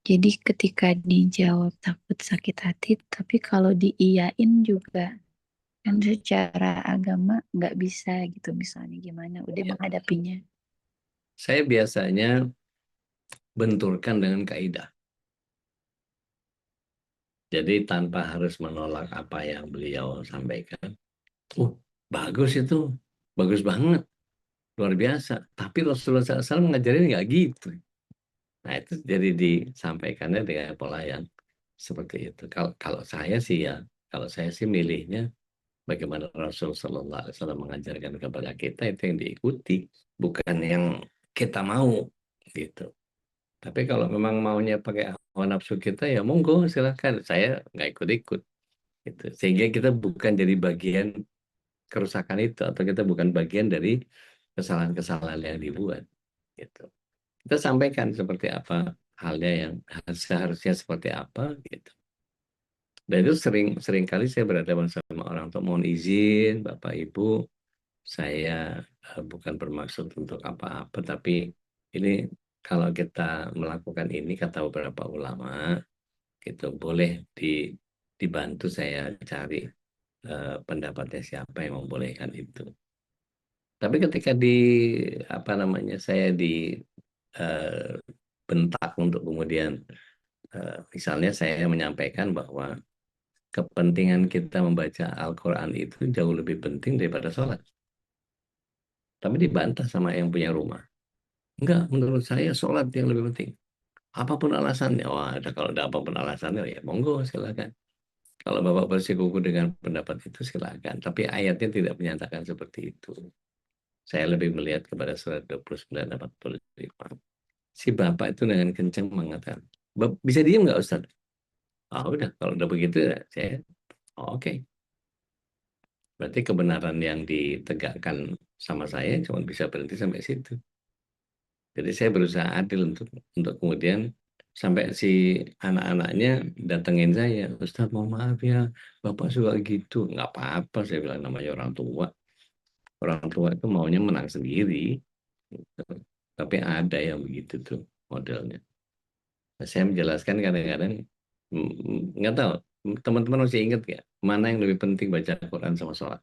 Speaker 2: Jadi ketika dijawab takut sakit hati, tapi kalau diiyain juga kan secara agama nggak bisa gitu misalnya gimana udah
Speaker 4: Ya.
Speaker 2: menghadapinya.
Speaker 4: Saya biasanya benturkan dengan kaidah. Jadi tanpa harus menolak apa yang beliau sampaikan. Bagus itu. Bagus banget. Luar biasa. Tapi Rasulullah SAW ngajarin nggak gitu. Nah itu jadi disampaikannya dengan pola yang seperti itu. Kalau saya sih ya, kalau saya sih milihnya bagaimana Rasul Sallallahu Alaihi Wasallam mengajarkan kepada kita itu yang diikuti, bukan yang kita mau gitu. Tapi kalau memang maunya pakai hawa nafsu kita ya monggo silahkan. Saya nggak ikut-ikut gitu. Sehingga kita bukan jadi bagian kerusakan itu atau kita bukan bagian dari kesalahan-kesalahan yang dibuat gitu. Kita sampaikan seperti apa halnya yang seharusnya seperti apa gitu. Dan itu sering kali saya berhadapan sama orang untuk mohon izin Bapak Ibu, saya bukan bermaksud untuk apa-apa, tapi ini kalau kita melakukan ini kata beberapa ulama gitu boleh dibantu saya cari pendapatnya siapa yang membolehkan itu. Tapi ketika apa namanya saya bentak untuk kemudian misalnya saya menyampaikan bahwa kepentingan kita membaca Al-Quran itu jauh lebih penting daripada sholat. Tapi dibantah sama yang punya rumah. Enggak, menurut saya sholat yang lebih penting. Apapun alasannya, kalau ada apapun alasannya ya monggo silakan. Kalau Bapak bersikukuh dengan pendapat itu silakan. Tapi ayatnya tidak menyatakan seperti itu. Saya lebih melihat kepada surat 29 dan 45. Si Bapak itu dengan kencang mengatakan, bisa diam nggak Ustaz? Udah, kalau udah begitu ya saya, oke. Berarti kebenaran yang ditegakkan sama saya cuma bisa berhenti sampai situ. Jadi saya berusaha adil untuk kemudian Sampai si anak-anaknya datengin saya, Ustaz mohon maaf ya, Bapak suka gitu. Nggak apa-apa, saya bilang namanya orang tua. Orang tua itu maunya menang sendiri. Gitu. Tapi ada yang begitu tuh modelnya. Nah, saya menjelaskan kadang-kadang, nggak tahu, teman-teman masih ingat nggak, mana yang lebih penting baca Quran sama sholat?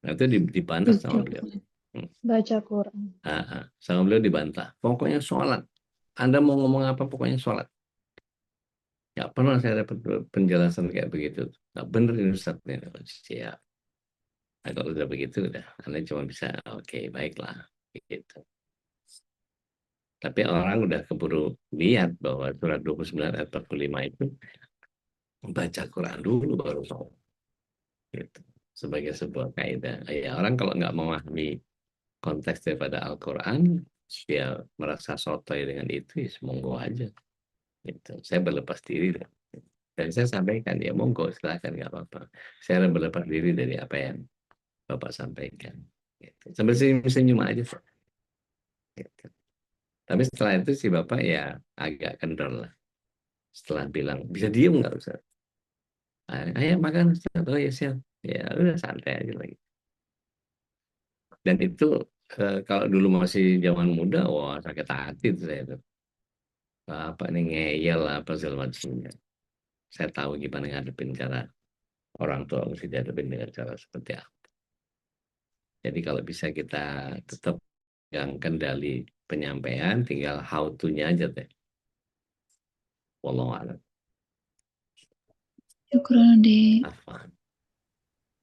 Speaker 4: Nah, itu dibantah sama
Speaker 6: Baca
Speaker 4: beliau.
Speaker 6: Quran.
Speaker 4: Hmm.
Speaker 6: Baca Quran.
Speaker 4: Sama beliau dibantah. Pokoknya sholat. Anda mau ngomong apa, pokoknya sholat. Nggak pernah saya dapat penjelasan kayak begitu. Nggak bener ini Ustaz. Siap. Nah, kalau udah begitu, udah. Anda cuma bisa, oke, baiklah. Gitu. Tapi orang udah keburu lihat bahwa surat 29 ayat 45 itu baca Quran dulu baru sholat. Gitu. Sebagai sebuah kaidah. Ya, orang kalau nggak memahami konteks daripada Al-Quran, dia merasa sotoy dengan itu, ya monggo aja. Gitu. Saya berlepas diri. Dan saya sampaikan, ya monggo, silahkan, nggak apa-apa. Saya berlepas diri dari apa yang Bapak sampaikan. Gitu. Sampai senyum-senyum aja. Gitu. Tapi setelah itu si Bapak ya agak kendor lah. Setelah bilang, bisa diem nggak Ustaz? Ayo makan Ustaz. Oh ya siap. Ya udah santai aja lagi. Dan itu kalau dulu masih zaman muda, wah sakit hati tuh saya tuh. Apa nih ngeyel apa segala macamnya. Saya tahu gimana ngadepin cara orang tua mesti dihadapin dengan cara seperti apa. Jadi kalau bisa kita tetap yang kendali penyampaian, tinggal how to-nya aja deh. Wallahu a'lam.
Speaker 6: Syukron, Dek.
Speaker 4: Afwan.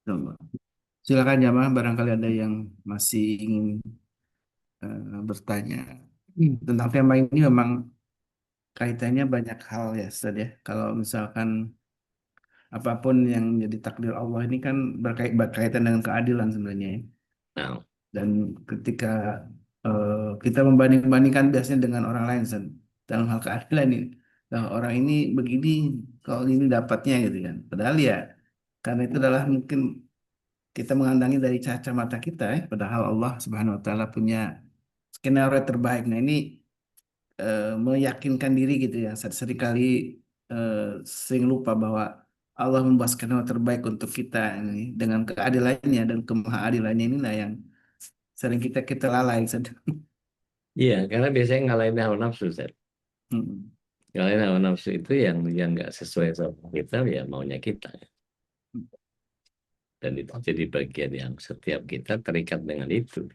Speaker 1: Coba. Silakan jamaah, barangkali ada yang masih ingin bertanya tentang tema ini. Memang kaitannya banyak hal ya, Ustaz ya. Kalau misalkan apapun yang menjadi takdir Allah ini kan berkaitan dengan keadilan sebenarnya ya.
Speaker 4: Nah,
Speaker 1: Dan ketika kita membanding-bandingkan biasanya dengan orang lain, Ustaz, dalam hal keadilan ini, nah, orang ini begini, kalau ini dapatnya gitu kan. Padahal ya karena itu adalah mungkin kita mengandangi dari kacamata kita ya, padahal Allah Subhanahu Wa Taala punya skenario terbaik. Nah ini meyakinkan diri gitu ya. Seringkali eh, sering lupa bahwa Allah membuat skenario terbaik untuk kita ini dengan keadilannya dan kemahaadilannya inilah yang sering kita lalai.
Speaker 4: iya, karena biasanya ngalahin hawa nafsu, Ustaz.
Speaker 1: Hmm.
Speaker 4: Ngalahin hawa nafsu itu yang nggak sesuai sama kita, ya maunya kita. Dan itu jadi bagian yang setiap kita terikat dengan itu.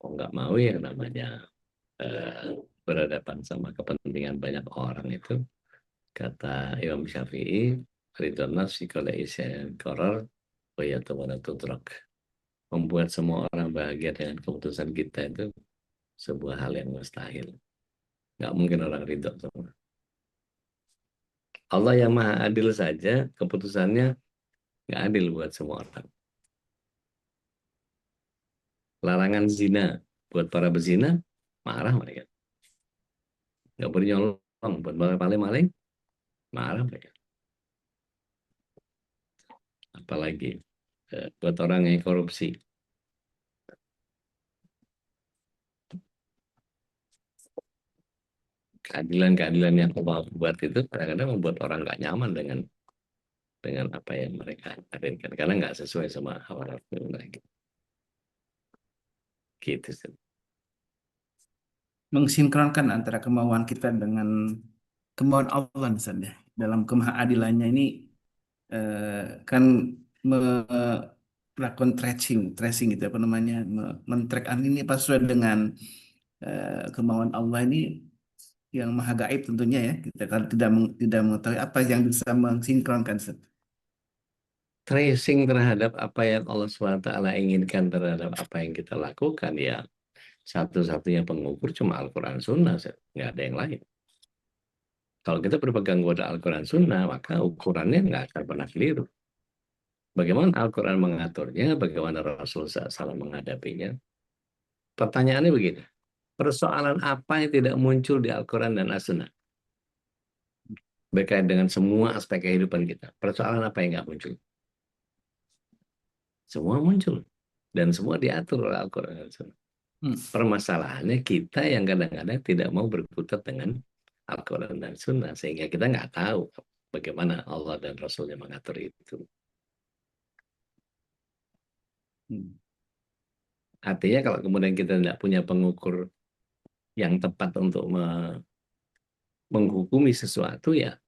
Speaker 4: Oh nggak mau yang namanya berhadapan sama kepentingan banyak orang itu, kata Imam Syafi'i, ridho nafsi kalau isyan koror, wayatawala tudrak. Membuat semua orang bahagia dengan keputusan kita itu sebuah hal yang mustahil. Nggak mungkin orang ridho semua. Allah yang maha adil saja, keputusannya nggak adil buat semua orang. Larangan zina buat para bezina, marah mereka. Nggak boleh nyolong buat para maling-maling, marah mereka. Apalagi buat orang yang korupsi. Keadilan-keadilan yang Allah buat itu kadang-kadang membuat orang nggak nyaman dengan apa yang mereka inginkan karena nggak sesuai sama hawa nafsu mereka. Gitu sih.
Speaker 1: Mensinkronkan antara kemauan kita dengan kemauan Allah misalnya dalam kemahaadilannya ini kan melakukan tracing gitu apa namanya, men-track ini apa sesuai dengan kemauan Allah ini yang maha gaib tentunya ya, kita kalau tidak mengetahui apa yang bisa mensinkronkan.
Speaker 4: Tracing terhadap apa yang Allah SWT inginkan terhadap apa yang kita lakukan, ya satu-satunya pengukur cuma Al-Quran Sunnah, nggak ada yang lain. Kalau kita berpegang kepada Al-Quran Sunnah, maka ukurannya nggak akan pernah keliru. Bagaimana Al-Quran mengaturnya, bagaimana Rasulullah SAW menghadapinya. Pertanyaannya begini, persoalan apa yang tidak muncul di Al-Quran dan As-Sunnah? Berkait dengan semua aspek kehidupan kita. Persoalan apa yang nggak muncul? Semua muncul. Dan semua diatur oleh Al-Quran dan As-Sunnah. Permasalahannya kita yang kadang-kadang tidak mau berkutat dengan Al-Quran dan Sunnah, sehingga kita nggak tahu bagaimana Allah dan Rasulnya mengatur itu. Artinya kalau kemudian kita tidak punya pengukur yang tepat untuk menghukumi sesuatu, ya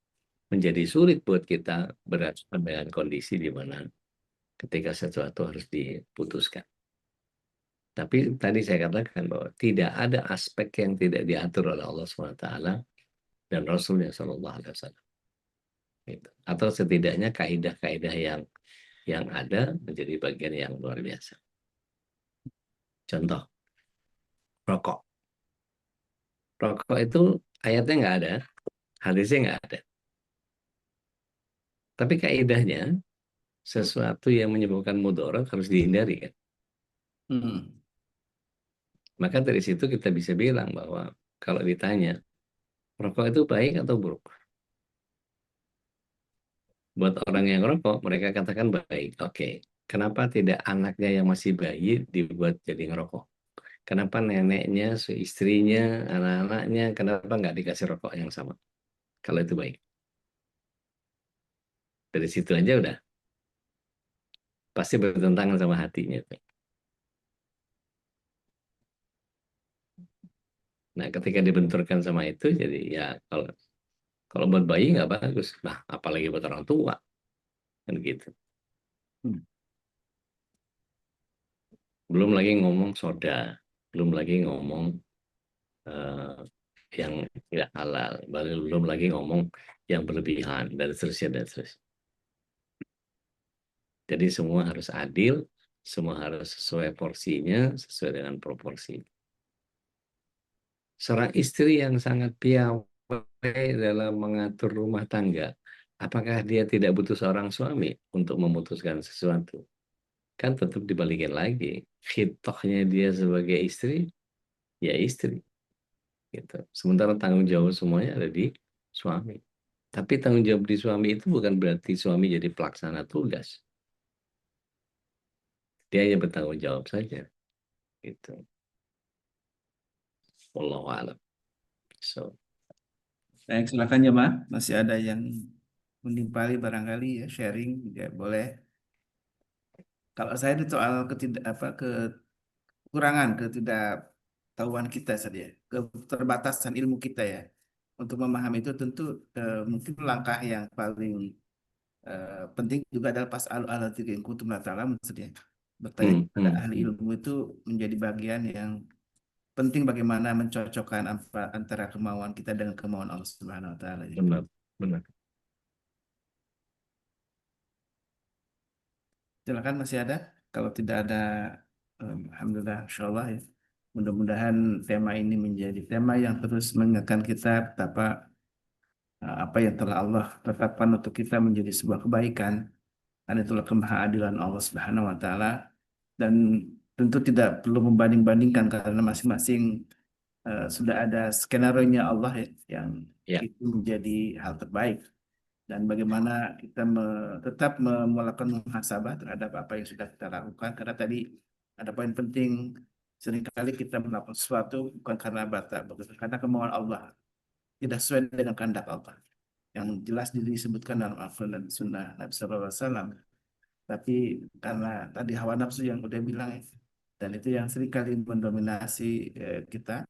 Speaker 4: menjadi sulit buat kita berhadapan dengan kondisi di mana ketika sesuatu harus diputuskan. Tapi tadi saya katakan bahwa tidak ada aspek yang tidak diatur oleh Allah SWT dan Rasulnya SAW. Gitu. Atau setidaknya kaidah-kaidah yang ada menjadi bagian yang luar biasa. Contoh, rokok. Rokok itu ayatnya nggak ada, hadisnya nggak ada. Tapi kaidahnya, sesuatu yang menyebabkan mudarat harus dihindari, kan? Maka dari situ kita bisa bilang bahwa kalau ditanya, rokok itu baik atau buruk? Buat orang yang rokok, mereka katakan baik. Oke. Kenapa tidak anaknya yang masih bayi dibuat jadi ngerokok? Kenapa neneknya, istrinya, anak-anaknya, kenapa nggak dikasih rokok yang sama? Kalau itu baik. Dari situ aja udah pasti bertentangan sama hatinya. Nah, ketika dibenturkan sama itu, jadi ya kalau buat bayi nggak bagus. Nah, apalagi buat orang tua. Kan gitu. Belum lagi ngomong soda. Belum lagi ngomong yang tidak halal. Belum lagi ngomong yang berlebihan, dan seterusnya, dan seterusnya. Jadi semua harus adil, semua harus sesuai porsinya, sesuai dengan proporsi. Seorang istri yang sangat piawai dalam mengatur rumah tangga, apakah dia tidak butuh seorang suami untuk memutuskan sesuatu? Kan tetap dibalikin lagi. Khitohnya dia sebagai istri, ya istri. Gitu. Sementara tanggung jawab semuanya ada di suami. Tapi tanggung jawab di suami itu bukan berarti suami jadi pelaksana tugas. Dia hanya bertanggung jawab saja. Gitu. Wallahu a'lam. So,
Speaker 1: Baik, silakan jemaah. Masih ada yang menimpali barangkali ya, sharing ya boleh. Kalau saya itu soal kekurangan, ketidaktahuan kita saja, keterbatasan ilmu kita ya. Untuk memahami itu tentu mungkin langkah yang paling penting juga adalah pas'alu ahla dzikri in kuntum la ta'lamun maksudnya. Bertanya kepada ahli ilmu itu menjadi bagian yang penting bagaimana mencocokkan antara kemauan kita dengan kemauan Allah Subhanahu wa taala.
Speaker 4: benar, benar.
Speaker 1: Silakan masih ada. Kalau tidak ada, alhamdulillah, insyaallah ya. Mudah-mudahan tema ini menjadi tema yang terus mengingatkan kita betapa apa yang telah Allah tetapkan untuk kita menjadi sebuah kebaikan. Dan itulah kemahaadilan Allah Subhanahu wa taala. Dan tentu tidak perlu membanding-bandingkan karena masing-masing sudah ada skenario-nya Allah ya, yang
Speaker 4: Ya.
Speaker 1: itu menjadi hal terbaik. Dan bagaimana kita tetap melakukan muhasabah terhadap apa yang sudah kita lakukan. Karena tadi ada poin penting, seringkali kita melakukan sesuatu bukan karena karena kemauan Allah, tidak sesuai dengan kehendak Allah. Yang jelas disebutkan dalam Al-Quran dan Sunnah Nabi Sallallahu Alaihi Wasallam. Tapi karena tadi hawa nafsu yang udah bilang ya, dan itu yang seringkali mendominasi kita.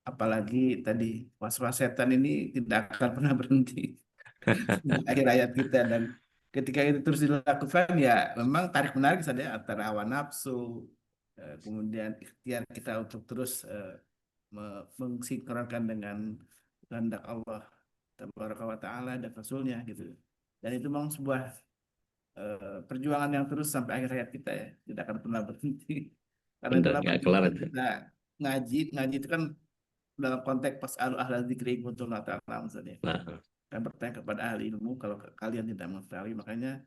Speaker 1: Apalagi tadi was-was setan ini tidak akan pernah berhenti di akhir ayat kita, dan ketika itu terus dilakukan ya memang tarik menarik saja antara hawa nafsu, kemudian ikhtiar kita untuk terus mensinkronkan dengan kehendak Allah Tabaraka wa Ta'ala dan Rasulnya gitu. Dan itu memang sebuah perjuangan yang terus sampai akhir hayat kita ya, tidak akan pernah berhenti. Karena
Speaker 4: Benar,
Speaker 1: itulah
Speaker 4: nggak
Speaker 1: penting
Speaker 4: kelar
Speaker 1: kalau
Speaker 4: itu.
Speaker 1: kita ngaji itu kan dalam konteks pas'alu ahla dzikri in kuntum la ta'lamun maksudnya.
Speaker 4: Nah,
Speaker 1: Dan bertanya kepada ahli ilmu kalau kalian tidak mengetahui. Makanya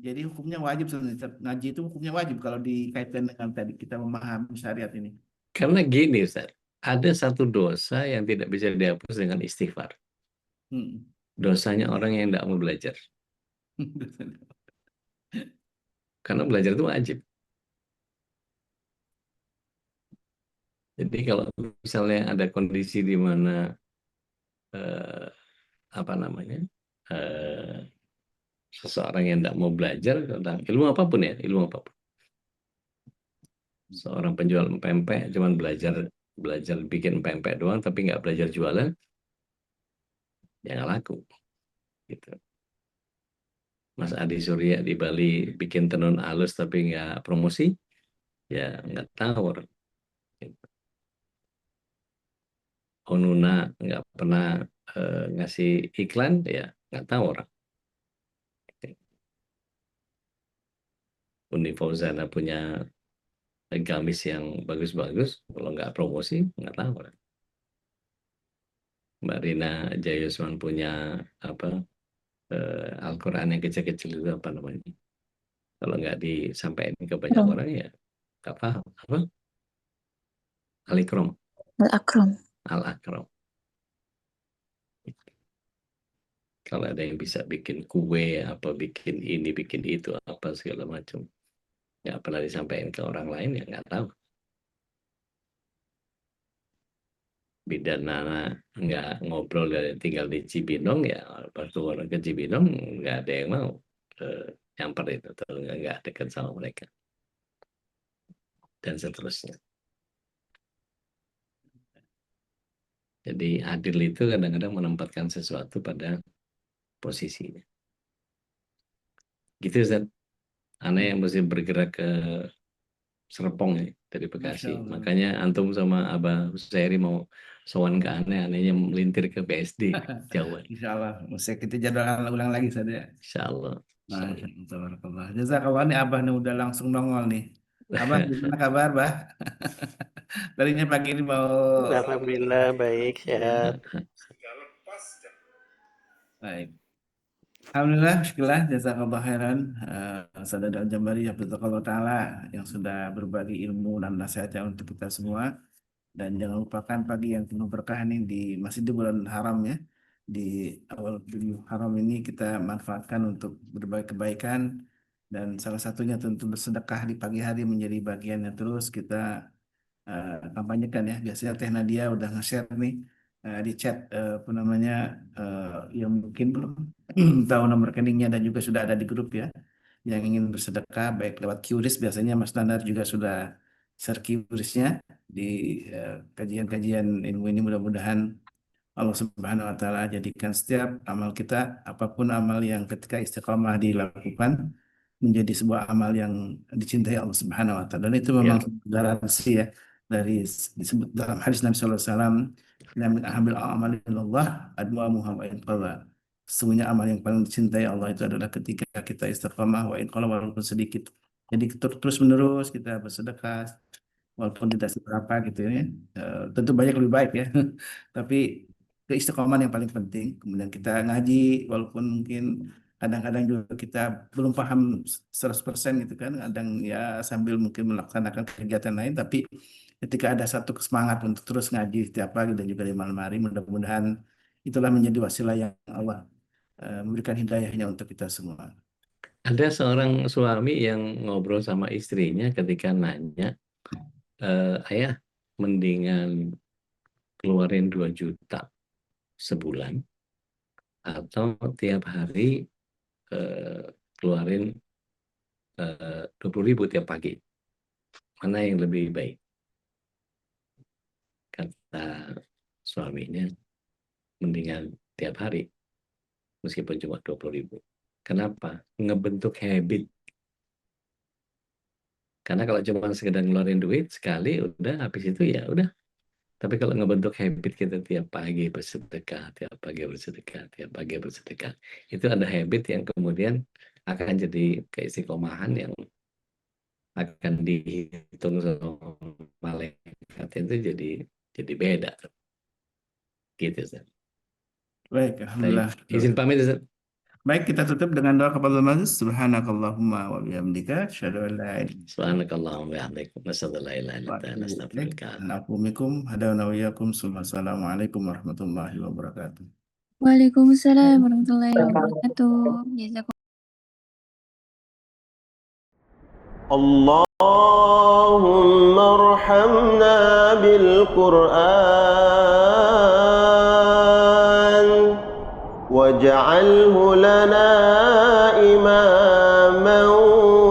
Speaker 1: jadi hukumnya wajib sebenarnya. Ngaji itu hukumnya wajib kalau dikaitkan dengan tadi kita memahami syariat ini.
Speaker 4: karena gini Ustaz, ada satu dosa yang tidak bisa dihapus dengan istighfar. Dosanya orang yang tidak mau belajar. Karena belajar itu wajib. Jadi kalau misalnya ada kondisi di mana apa namanya seseorang yang tidak mau belajar tentang ilmu apapun ya, ilmu apapun. Seorang penjual pempek cuman belajar bikin pempek doang tapi nggak belajar jualan, ya nggak laku. Gitu. Mas Adi Surya di Bali bikin tenun alus tapi nggak promosi, ya nggak tahu. Gitu. Onuna nggak pernah ngasih iklan, ya nggak tahu orang. Uni Fauzana punya gamis yang bagus-bagus, kalau nggak promosi nggak tahu orang. Mbak Rina Jayusman punya apa Al-Quran yang kecil-kecil itu apa namanya? Kalau nggak disampaikan ke banyak orang ya nggak paham. Apa? Al-Ikram.
Speaker 2: Al-Akram.
Speaker 4: Al-Akram. Kalau ada yang bisa bikin kue, apa bikin ini, bikin itu, apa segala macam, nggak pernah disampaikan ke orang lain, ya nggak tahu. Bidan Nana nggak ngobrol, tinggal di Cibinong, ya waktu orang ke Cibinong nggak ada yang mau nyamper itu, atau nggak dekat sama mereka, dan seterusnya. Jadi adil itu kadang-kadang menempatkan sesuatu pada posisinya. Gitu Ustaz. Aneh yang mesti bergerak ke Serpong ya, dari Bekasi. Makanya antum sama Abah Husairi mau sowan ke anehnya melintir ke BSD Jawa.
Speaker 1: Insya Allah. Mesti kita jadwal ulang lagi saja.
Speaker 4: Insya Allah.
Speaker 1: Masya Allah. Jazakallah nih Abah nih udah langsung nongol nih. Abah gimana kabar, Bah? Tadinya pagi ini mau.
Speaker 7: Alhamdulillah baik, sehat.
Speaker 1: Baik. Alhamdulillah, syukurlah, jazakallah khairan. Saudara Al-Jambari, Hafizahullah Ta'ala yang sudah berbagi ilmu dan nasihatnya untuk kita semua. Dan jangan lupakan pagi yang penuh berkah ini di masih di bulan haram ya. Di awal bulan haram ini kita manfaatkan untuk berbagai kebaikan. Dan salah satunya tentu bersedekah di pagi hari menjadi bagian yang terus kita kampanyekan ya. Biasanya Teh Nadia udah nge-share nih di chat apa namanya yang mungkin belum tahu nomor rekeningnya dan juga sudah ada di grup ya yang ingin bersedekah baik lewat QRIS, biasanya Mas Standar juga sudah share QRIS-nya di kajian-kajian ilmu ini. Mudah-mudahan Allah Subhanahu wa Ta'ala jadikan setiap amal kita, apapun amal yang ketika istiqamah dilakukan, menjadi sebuah amal yang dicintai Allah Subhanahu wa Ta'ala. Dan itu memang garansi ya, dari disebut dalam hadis Nabi sallallahu alaihi wasallam, "Min ahabbil a'mali ilallah adwamuha wa in qalla." Sesungguhnya amal yang paling dicintai Allah itu adalah ketika kita istiqamah wa in qalla, walaupun sedikit. Jadi terus menerus kita bersedekah walaupun tidak seberapa gitu ya. Tentu banyak lebih baik ya. Tapi keistiqomahan yang paling penting. Kemudian kita ngaji walaupun mungkin kadang-kadang juga kita belum paham 100% gitu kan. Kadang ya sambil mungkin melaksanakan kegiatan lain, tapi ketika ada satu semangat untuk terus ngaji setiap pagi dan juga di malam hari, mudah-mudahan itulah menjadi wasilah yang Allah memberikan hidayahnya untuk kita semua.
Speaker 4: Ada seorang suami yang ngobrol sama istrinya ketika nanya, ayah mendingan keluarin 2 juta sebulan atau tiap hari keluarin 20.000 tiap pagi, mana yang lebih baik? Kata suaminya, mendingan tiap hari meskipun cuma 20.000. Kenapa? Ngebentuk habit. Karena kalau cuma sekedar ngeluarin duit sekali udah, habis itu ya udah. Tapi kalau ngebentuk habit kita tiap pagi bersedekah, tiap pagi bersedekah, tiap pagi bersedekah, itu ada habit yang kemudian akan jadi keistiqomahan yang akan dihitung sama malaikat, itu jadi beda. Gitu, Ustaz.
Speaker 1: Baik, alhamdulillah.
Speaker 4: Izin pamit, Ustaz.
Speaker 1: Baik, kita tutup dengan doa kepada Allah. Subhanakallahumma wa bihamdika asyhadu an la ilaha illa anta
Speaker 4: Subhanakallahumma wa bihamdika nasyhadu an la ilaha illa anta nastaghfiruka.
Speaker 1: Assalamualaikum warahmatullahi wabarakatuh.
Speaker 2: Waalaikumsalam warahmatullahi wabarakatuh. Jazakumullah.
Speaker 7: Allah
Speaker 8: اللهم ارحمنا بالقرآن واجعله لنا إماما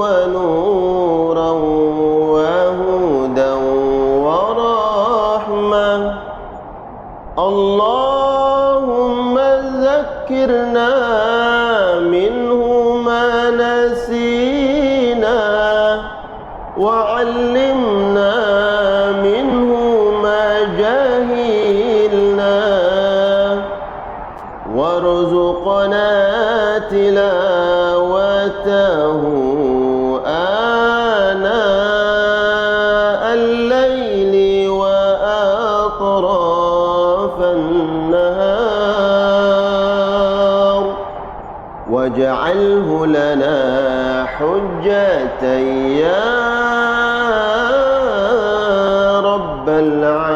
Speaker 8: ونورا وهدى ورحمة. اللهم ذكرنا منه ما نسينا وعلمنا منه ما جهلنا وارزقنا تلاوته آناء الليل وأطراف النهار واجعله لنا حجة يا رب العالمين.